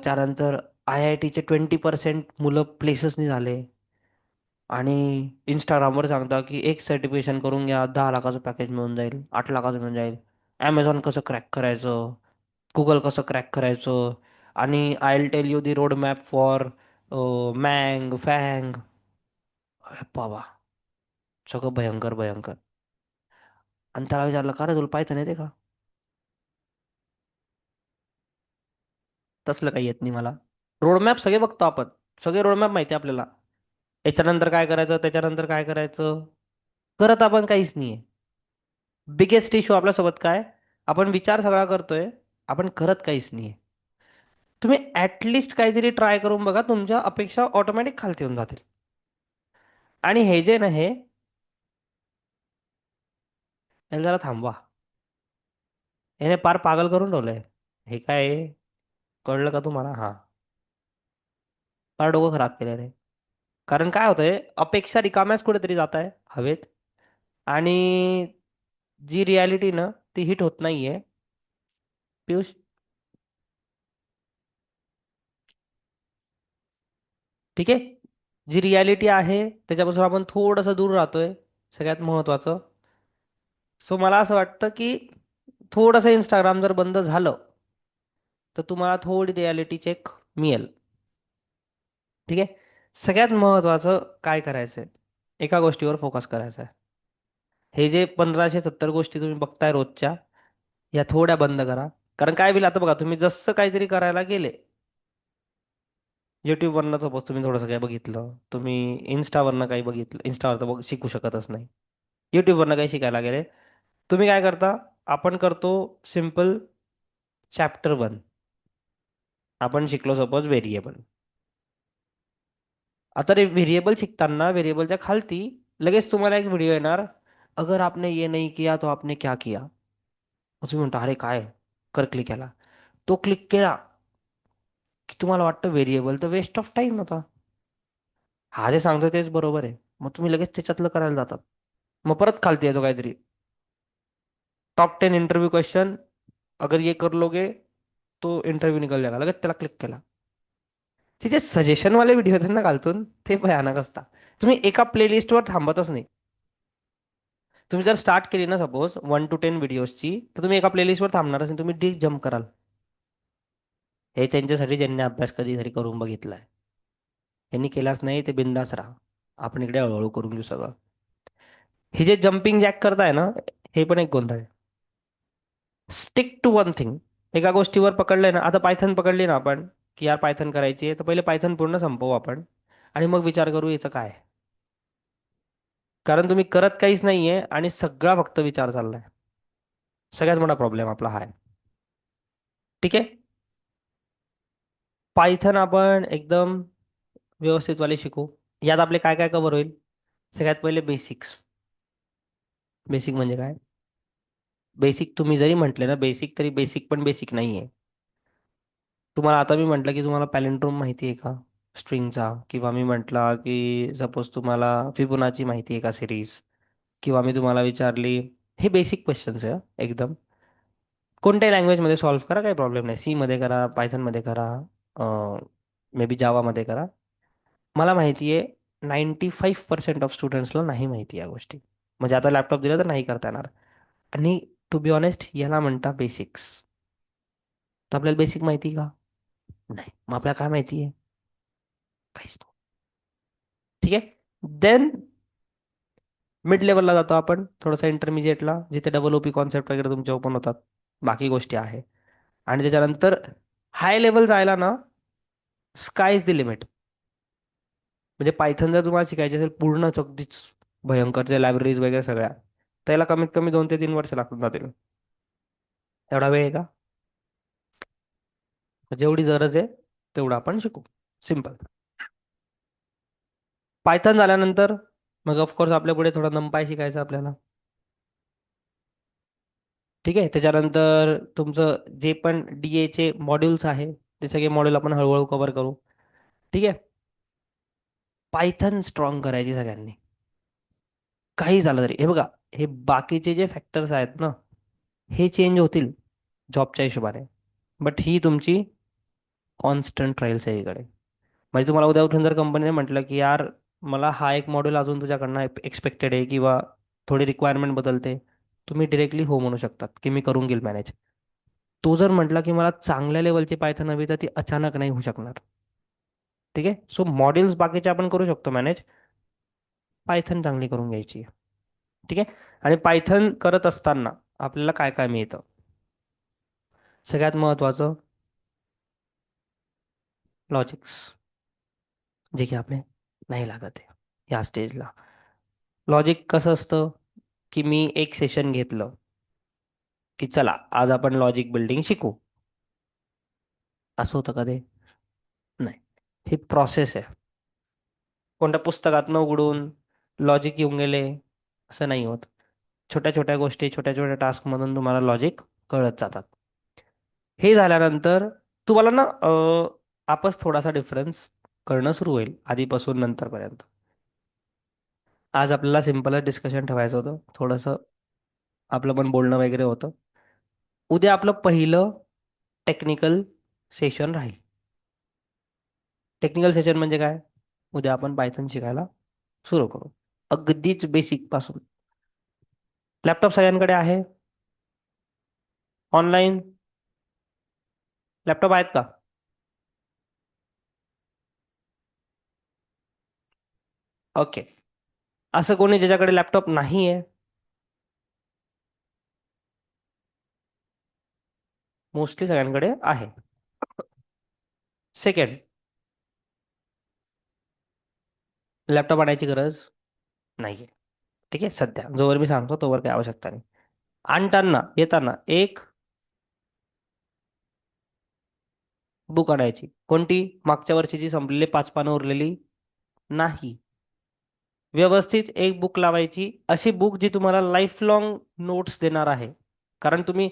त्यानंतर आय आय टीचे 20% मुलं प्लेसेस नाही झाले. आणि इंस्टाग्रामवर सांगता की एक सर्टिफिकेशन करून घ्या, 10 लाखाचं पॅकेज मिळून जाईल, 8 लाखाचं मिळून जाईल. ॲमेझॉन कसं क्रॅक करायचं, गुगल कसं क्रॅक करायचं, आणि I will tell you the road map for MAANG फँग. अरे बाबा, सगळं भयंकर भयंकर. आणि त्याला विचारलं, का रे तुला पाहायचं नाही ते का? तसलं काही येत नाही मला. रोडमॅप सगळे बघतो आपण, सगळे रोडमॅप माहिती आहे आपल्याला. याच्यानंतर काय करायचं, त्याच्यानंतर काय करायचं, करत आपण काहीच नाहीये. बिगेस्ट इश्यू आपल्यासोबत काय? आपण विचार सगळा करतोय, आपण करत काहीच नाहीये. तुम्ही ऍटलिस्ट काहीतरी ट्राय करून बघा, तुमच्या अपेक्षा ऑटोमॅटिक खालती येऊन जातील. आणि हे जे ना हे, याला जरा थांबवा. याने पार पागल करून ठेवलंय. हे काय आहे? कळलं का तुम्हाला? हा. पार डोकं खराब केलं रे. कारण काय होतंय, अपेक्षा रिकाम्याच कुठेतरी जात आहे हवेत. आणि जी रियालिटी ना, ती हिट होत नाहीये. पियुष, ठीक आहे. जी रियालिटी आहे त्याच्यापासून आपण थोडंसं दूर राहतोय, सगळ्यात महत्वाचं. सो मला असं वाटतं की थोडंसं इंस्टाग्राम जर बंद झालं, तर तुम्हाला थोडी रियालिटी चेक मिळेल. ठीक आहे. सगळ्यात महत्वाचं काय करायचंय, एका गोष्टीवर फोकस करायचा आहे. हे जे 1570 गोष्टी तुम्ही बघताय रोजच्या, या थोड्या बंद करा. कारण काय होईल आता बघा, तुम्ही जसं काहीतरी करायला गेले, युट्यूबवरनं सपोज तुम्ही थोडंसं काही बघितलं, तुम्ही इन्स्टावरनं काही बघितलं, इन्स्टावर तर बघ शिकू शकतच नाही. युट्यूबवरनं काही शिकायला गेले, तुम्ही काय करता? आपण करतो सिम्पल चॅप्टर 1. आपण शिकलो सपोज व्हेरिएबल. आता रे व्हेरिएबल शिकताना व्हेरिएबलच्या खालती लगेच तुम्हाला एक व्हिडिओ येणार, अगर आपने ये नहीं किया तो आपने क्या किया. मग तुम्ही म्हणता अरे काय, कर क्लिक केला. तो क्लिक केला की तुम्हाला वाटतं व्हेरिएबल तर वेस्ट ऑफ टाइम होता. हा जे सांगतो तेच बरोबर आहे. मग तुम्ही लगेच त्याच्यातलं करायला जातात. मग परत खालती येतो काहीतरी, टॉप 10 इंटरव्यू क्वेश्चन, अगर ये कर लोगे तो इंटरव्यू निकल जाएगा, लगेच त्याला क्लिक केला. तिथे सजेशन वाले व्हिडिओ त्यांना घालतून ते भयानक असतात. तुम्ही एका प्लेलिस्टवर थांबतच नाही. तुम्ही जर स्टार्ट केली ना सपोज 1 to 10 व्हिडिओजची, तर तुम्ही एका प्लेलिस्टवर थांबणारच नाही, तुम्ही डी जम्प कराल. हे त्यांच्यासाठी ज्यांनी अभ्यास कधीतरी करून बघितलाय. यांनी केलाच नाही ते बिंदास राहा. आपण इकडे हळूहळू करून घेऊ सगळं. हे जे जम्पिंग जॅक करताय ना, हे पण एक गोंधळ आहे. Stick to one thing. एका गोष्टीवर पकडलंय ना, आता पायथन पकडली ना आपण, की यार पायथन करायची आहे, तर पहिले पायथन पूर्ण संपवू आपण, आणि मग विचार करू याचं काय. कारण तुम्ही करत काहीच नाहीये आणि सगळा फक्त विचार चाललाय. सगळ्यात मोठा प्रॉब्लेम आपला हा आहे. ठीक आहे. पायथन आपण एकदम व्यवस्थितवाले शिकू. यात आपले काय काय कव्हर होईल? सगळ्यात पहिले बेसिक्स. बेसिक म्हणजे काय? बेसिक तुम्ही जरी म्हटले ना बेसिक, तरी बेसिक पण बेसिक नाहीये. तुम्हाला आता मी म्हटलं की तुम्हाला पॅलिंड्रोम माहिती आहे का स्ट्रिंगचा, किंवा मी म्हटलं की सपोज तुम्हाला फिबोनाची माहिती आहे का सिरीज, किंवा मी तुम्हाला विचारली, हे बेसिक क्वेश्चन्स आहे हं, एकदम. कोणत्याही लँग्वेजमध्ये सॉल्व्ह करा, काही प्रॉब्लेम नाही. सी मध्ये करा, पायथनमध्ये करा, मे बी जावामध्ये करा. मला माहिती आहे 95% ऑफ स्टुडंट्सला नाही माहिती या गोष्टी. म्हणजे आता लॅपटॉप दिला तर नाही करता येणार. आणि टू बी ऑनेस्ट याला म्हणता बेसिक्स. तर आपल्याला बेसिक माहिती आहे का? नाही. मग आपल्याला काय माहिती आहे? काहीच नाही. ठीक आहे. देन मिड लेवलला जातो आपण, थोडंसं इंटरमिजिएटला, जिथे डबल ओपी कॉन्सेप्ट वगैरे तुमचे ओपन होतात. बाकी गोष्टी आहे. आणि त्याच्यानंतर हाय लेवल जायला ना, स्काय इज द लिमिट. म्हणजे पायथन जर तुम्हाला शिकायची असेल पूर्णच अगदीच भयंकर, जे लायब्ररीज वगैरे सगळ्या, त्याला कमीत कमी 2 ते 3 वर्ष लागून जातील. एवढा वेळ आहे का? जेवढी गरज आहे तेवढं आपण शिकू. सिम्पल. पायथन झाल्यानंतर मग ऑफकोर्स आपल्या पुढे थोडा नंपाय शिकायचं आपल्याला. ठीक आहे. त्याच्यानंतर तुमचं जे पण चे मॉड्यूल्स आहे, ते सगळे मॉड्यूल आपण हळूहळू कव्हर करू. ठीक आहे. पायथन स्ट्रॉंग करायची सगळ्यांनी. काही झालं तरी हे बघा, हे बाकीचे जे फॅक्टर्स आहेत ना, हे चेंज होतील जॉबच्या हिशोबाने. बट ही तुमची कॉन्स्टंट राहील सगळीकडे. म्हणजे तुम्हाला उद्या उठून जर कंपनीने म्हटलं की यार, मला हा एक मॉड्यूल अजून तुझ्याकडनं एक्सपेक्टेड आहे, किंवा थोडी रिक्वायरमेंट बदलते, तुम्ही डिरेक्टली हो म्हणू शकतात की मी करून घेईल मॅनेज. तो जर म्हटला की मला चांगल्या लेवलची पायथन हवी, तर ती अचानक नाही होऊ शकणार. ठीक आहे. सो मॉड्यूल्स बाकीचे आपण करू शकतो मॅनेज, पायथन चांगली करून घ्यायची. ठीक आहे. आणि पायथन करत असताना आपल्याला काय काय मिळतं? सगळ्यात महत्त्वाचं, लॉजिक्स, जे की आपले नाही लागत आहे या स्टेजला. लॉजिक कसं असतं की मी एक सेशन घेतलं की चला आज आपण लॉजिक बिल्डिंग शिकू, असं होतं का ते? नाही. ही प्रोसेस आहे. कोणत्या पुस्तकातनं उघडून लॉजिक येऊन गेले असं नाही होत. छोट्या छोट्या गोष्टी, छोट्या छोट्या टास्कमधून तुम्हाला लॉजिक कळत जातात. हे झाल्यानंतर तुम्हाला ना आपस थोडासा डिफरन्स कळणं सुरू होईल आधीपासून नंतरपर्यंत. आज आपल्याला सिम्पलच डिस्कशन ठेवायचं होतं, थोडंसं आपलं पण बोलणं वगैरे होतं. उद्या आपलं पहिलं टेक्निकल सेशन राहील. टेक्निकल सेशन म्हणजे काय? उद्या आपण पायथन शिकायला सुरू करू, अगदीच बेसिक पासून. लॅपटॉप सगळ्यांकडे आहे ऑनलाईन? लॅपटॉप आहेत का? ओके. असं कोणी ज्याच्याकडे लॅपटॉप नाही आहे? मोस्टली सगळ्यांकडे आहे. सेकंड, लॅपटॉप आणायची गरज नाहीये. ठीक आहे. सध्या जोवर मी सांगतो तोवर काही आवश्यकता नाही. आणताना येताना एक बुक आणायची. कोणती? मागच्या वर्षीची संपलेली 5 पानं उरलेली नाही. व्यवस्थित एक बुक लावायची, अशी बुक जी तुम्हाला लाईफ लॉंग नोट्स देणार आहे. कारण तुम्ही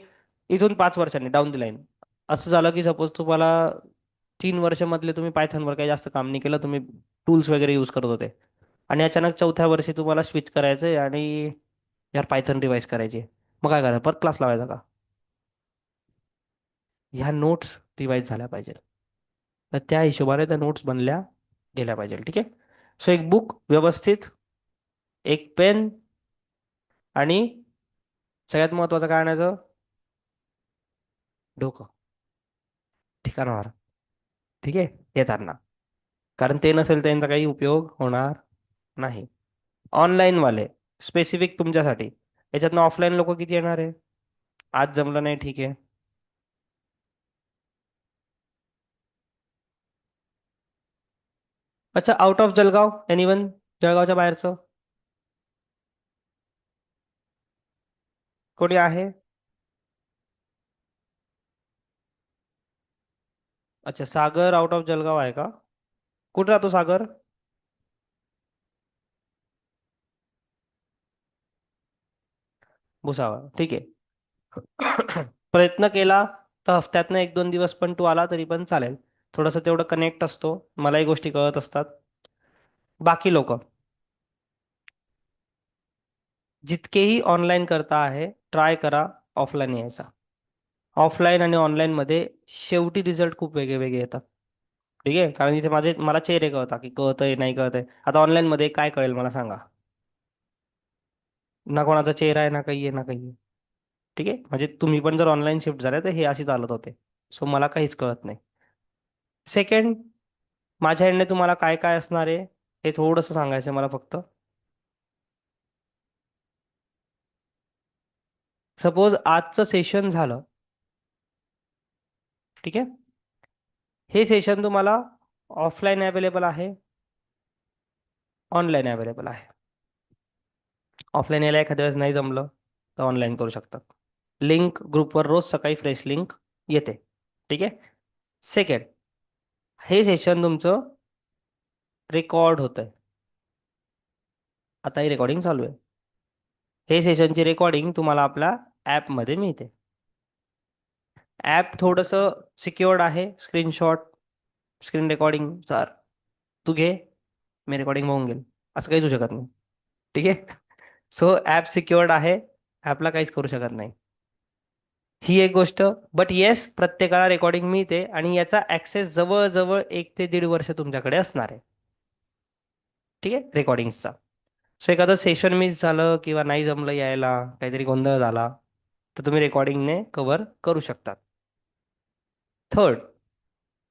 इथून 5 वर्षांनी डाऊन द लाईन असं झालं की सपोज तुम्हाला 3 वर्षामधले तुम्ही पायथनवर काही जास्त काम नाही केलं, तुम्ही टूल्स वगैरे यूज करत होते, आणि अचानक चौथ्या वर्षी तुम्हाला स्विच करायचंय आणि यार पायथन रिवाइज करायची, मग काय करायचं? परत क्लास लावायचा का? ह्या नोट्स रिवाइज झाल्या पाहिजे. तर त्या हिशोबाने त्या नोट्स बनल्या गेल्या पाहिजे. ठीक आहे. सो एक बुक व्यवस्थित, एक पेन, आणि सगळ्यात महत्वाचं काय आणायचं? डोकं ठिकाणावर. ठीक आहे. येताना, कारण ते नसेल तर यांचा काही उपयोग होणार नाही. ऑनलाईन वाले स्पेसिफिक तुमच्यासाठी, याच्यातनं ऑफलाईन लोक किती येणार आहे? आज जमलं नाही ठीक आहे. अच्छा, आउट ऑफ जळगाव एनिवन? जळगावच्या बाहेरचं कोणी आहे? अच्छा, सागर आउट ऑफ जळगाव आहे का? कुठे राहतो सागर? भुसावळ. ठीक आहे. प्रयत्न केला तर हफ्त्यातनं 1-2 दिवस पण तू आला तरी पण चालेल. थोडंसं तेवढं कनेक्ट असतो, मलाही गोष्टी कळत असतात. बाकी लोक जितकेही ऑनलाईन करता आहे, ट्राय करा ऑफलाईन यायचा. ऑफलाईन आणि ऑनलाईन मध्ये शेवटी रिझल्ट खूप वेगळे वेगळे येतात. ठीक आहे, कारण इथे मला चेहरे कळतात की कळतंय नाही कळतंय. आता ऑनलाईन मध्ये काय कळेल मला सांगा? ना कोणाचा चेहरा आहे ना काही आहे ना काही आहे. ठीक आहे, म्हणजे तुम्ही पण जर ऑनलाईन शिफ्ट झाले तर हे अशी चालत होते. सो मला काहीच कळत नाही. सेकंड, माझ्या एंडने तुम्हाला काय काय असणार आहे हे थोडंसं सांगायचं आहे मला फक्त. सपोज आजचं सेशन झालं. ठीक आहे, हे सेशन तुम्हाला ऑफलाईन अवेलेबल आहे, ऑनलाईन अवेलेबल आहे. ऑफलाईन यायला एखाद्या वेळेस नाही जमलं तर ऑनलाईन करू शकतात. लिंक ग्रुपवर रोज सकाळी फ्रेश लिंक येते. ठीक आहे. सेकंड, हे सेशन तुमचं रेकॉर्ड होतंय. आता ही रेकॉर्डिंग चालू आहे. हे सेशनची रेकॉर्डिंग तुम्हाला आपल्या ॲपमध्ये मिळते. ॲप थोडंसं सिक्युअर्ड आहे. स्क्रीनशॉट, स्क्रीन रेकॉर्डिंग सर तू घे, मी रेकॉर्डिंग होऊन गेल, असं काहीच होऊ शकत नाही. ठीक आहे. सो ॲप सिक्युअर्ड आहे, ॲपला काहीच करू शकत नाही. ही एक गोष्ट. बट येस, प्रत्येकाला रेकॉर्डिंग मिळते आणि याचा ऍक्सेस जवळजवळ 1 ते 1.5 वर्ष तुमच्याकडे असणार आहे. ठीक आहे, रेकॉर्डिंगचा. सो एखादं सेशन मिस झालं किंवा नाही जमलं यायला, काहीतरी गोंधळ झाला, तर तुम्ही रेकॉर्डिंगने कव्हर करू शकता. थर्ड,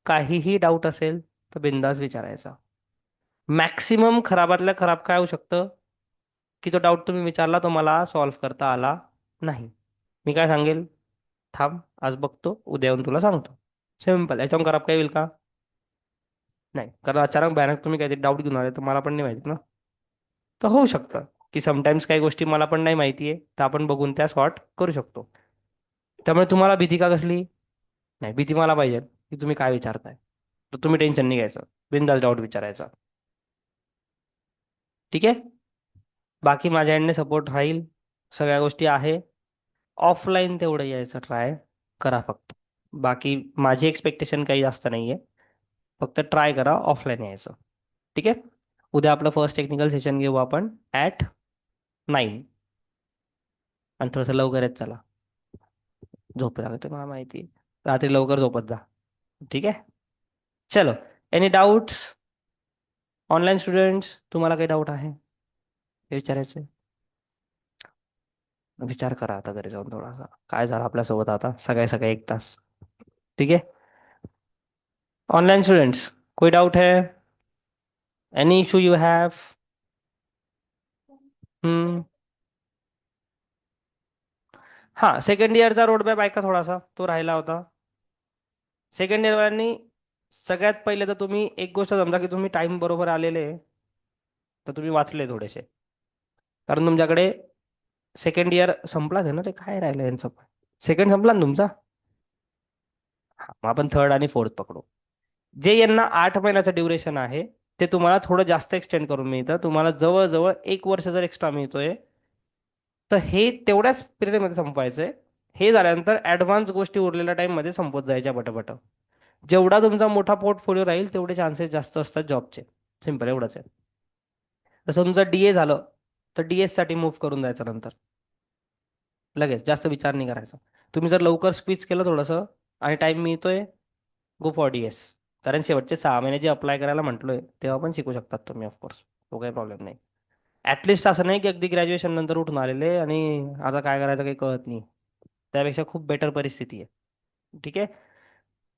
काहीही डाऊट असेल तर बिंदास विचारायचा. मॅक्सिमम खराबातल्या खराब काय होऊ शकतं की तो डाऊट तुम्ही विचारला तो मला सॉल्व्ह करता आला नाही. मी काय सांगेल, थांब आज बघतो, उद्या येऊन तुला सांगतो. सिम्पल. याच्याहून खराब काय होईल का? नाही, कारण अचानक भयानक तुम्ही काहीतरी डाऊट घेऊन आले तर मला पण नाही माहिती ना. तर होऊ शकतं की समटाईम्स काही गोष्टी मला पण नाही माहिती आहे, तर आपण बघून त्या सॉर्ट करू शकतो. त्यामुळे तुम्हाला भीती का कसली? नाही, भीती मला पाहिजे की तुम्ही काय विचारताय. तर तुम्ही टेन्शन नाही घ्यायचं, बिनधास्त डाऊट विचारायचा. ठीक आहे. बाकी माझ्या एंडने सपोर्ट राहील, सगळ्या गोष्टी आहे. ऑफलाईन तेवढं यायचं ट्राय करा फक्त. बाकी माझी एक्सपेक्टेशन काही जास्त नाही आहे. फक्त ट्राय करा ऑफलाईन यायचं. ठीक आहे. उद्या आपलं फर्स्ट टेक्निकल सेशन घेऊ आपण @9. आणि थोडंसं लवकर येत चला, झोप लागते मला माहिती आहे. रात्री लवकर झोपत जा. ठीक आहे. चलो, एनी डाऊट्स? ऑनलाईन स्टुडंट्स, तुम्हाला काही डाऊट आहे हे विचारायचं? विचार करा आता घरी जाऊन थोडासा, काय झालं आपल्यासोबत आता सकाळी सकाळी 1 तास. ठीक है. ऑनलाइन स्टूडेंट्स, कोई डाउट है? Any issue you have? हम्म. हाँ, सेकंड इयरचा रोड मॅप ऐका थोडासा, तो राहिला होता. सेकंड इयरवाल्यांनी सगळ्यात पहिले तर तुम्ही एक गोष्ट समजा की तुम्ही टाइम बरोबर आलेले आहे, तर तुम्ही वाचले थोडेसे. कारण तुमच्याकडे सेकंड इयर संपलाच आहे ना, ते काय राहिलं यांचं पण. सेकंड संपला ना तुमचा. हा, मग आपण थर्ड आणि फोर्थ पकडू. जे यांना 8 महिन्याचं ड्युरेशन आहे ते तुम्हाला थोडं जास्त एक्सटेंड करून मिळतं. तुम्हाला जवळजवळ 1 वर्ष जर एक्स्ट्रा मिळतोय, तर हे तेवढ्याच पिरियडमध्ये संपवायचं आहे. हे झाल्यानंतर ॲडव्हान्स गोष्टी उरलेल्या टाईममध्ये संपत जायच्या पटापट. जेवढा तुमचा मोठा पोर्टफोलिओ राहील तेवढे चान्सेस जास्त असतात जॉबचे. सिम्पल एवढंच आहे. जसं तुमचं DA झालं तर DS साठी मूव्ह करून जायचं नंतर, लगेच जास्त विचार नाही करायचा. तुम्ही जर लवकर स्क्वीज केलं थोडंसं आणि टाइम मिळतोय, गो फॉर DS. कारण शेवटचे 6 महिने जे अप्लाय करायला म्हटलोय तेव्हा पण शिकू शकतात तुम्ही ऑफकोर्स. तो काही प्रॉब्लेम नाही. ॲटलिस्ट असं नाही की अगदी ग्रॅज्युएशन नंतर उठून आलेले आणि आता काय करायचं काही कळत नाही. त्यापेक्षा खूप बेटर परिस्थिती आहे. ठीक आहे.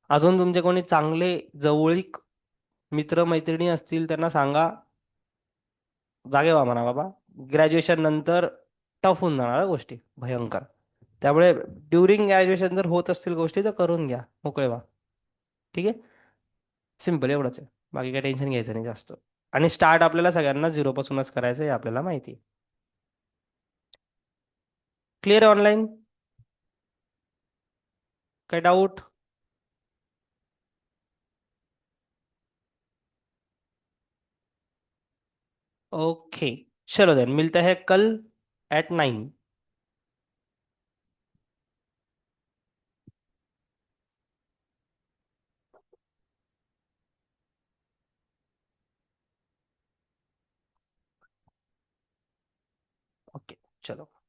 अजून तुमचे कोणी चांगले जवळीक मित्र मैत्रिणी असतील त्यांना सांगा, जागे व्हा म्हणा बाबा. ग्रॅज्युएशन नंतर टफ होऊन जाणार आहे गोष्टी भयंकर. त्यामुळे ड्युरिंग ग्रॅज्युएशन जर होत असतील गोष्टी तर करून घ्या, मोकळे व्हा. ठीक आहे. सिम्पल एवढंच आहे. बाकी काही टेन्शन घ्यायचं नाही जास्त. आणि स्टार्ट आपल्याला सगळ्यांना झिरोपासूनच करायचं आहे, आपल्याला माहिती आहे. क्लिअर आहे ऑनलाईन? काही डाऊट? ओके, चलो देन मिलते हैं कल @9. चलो।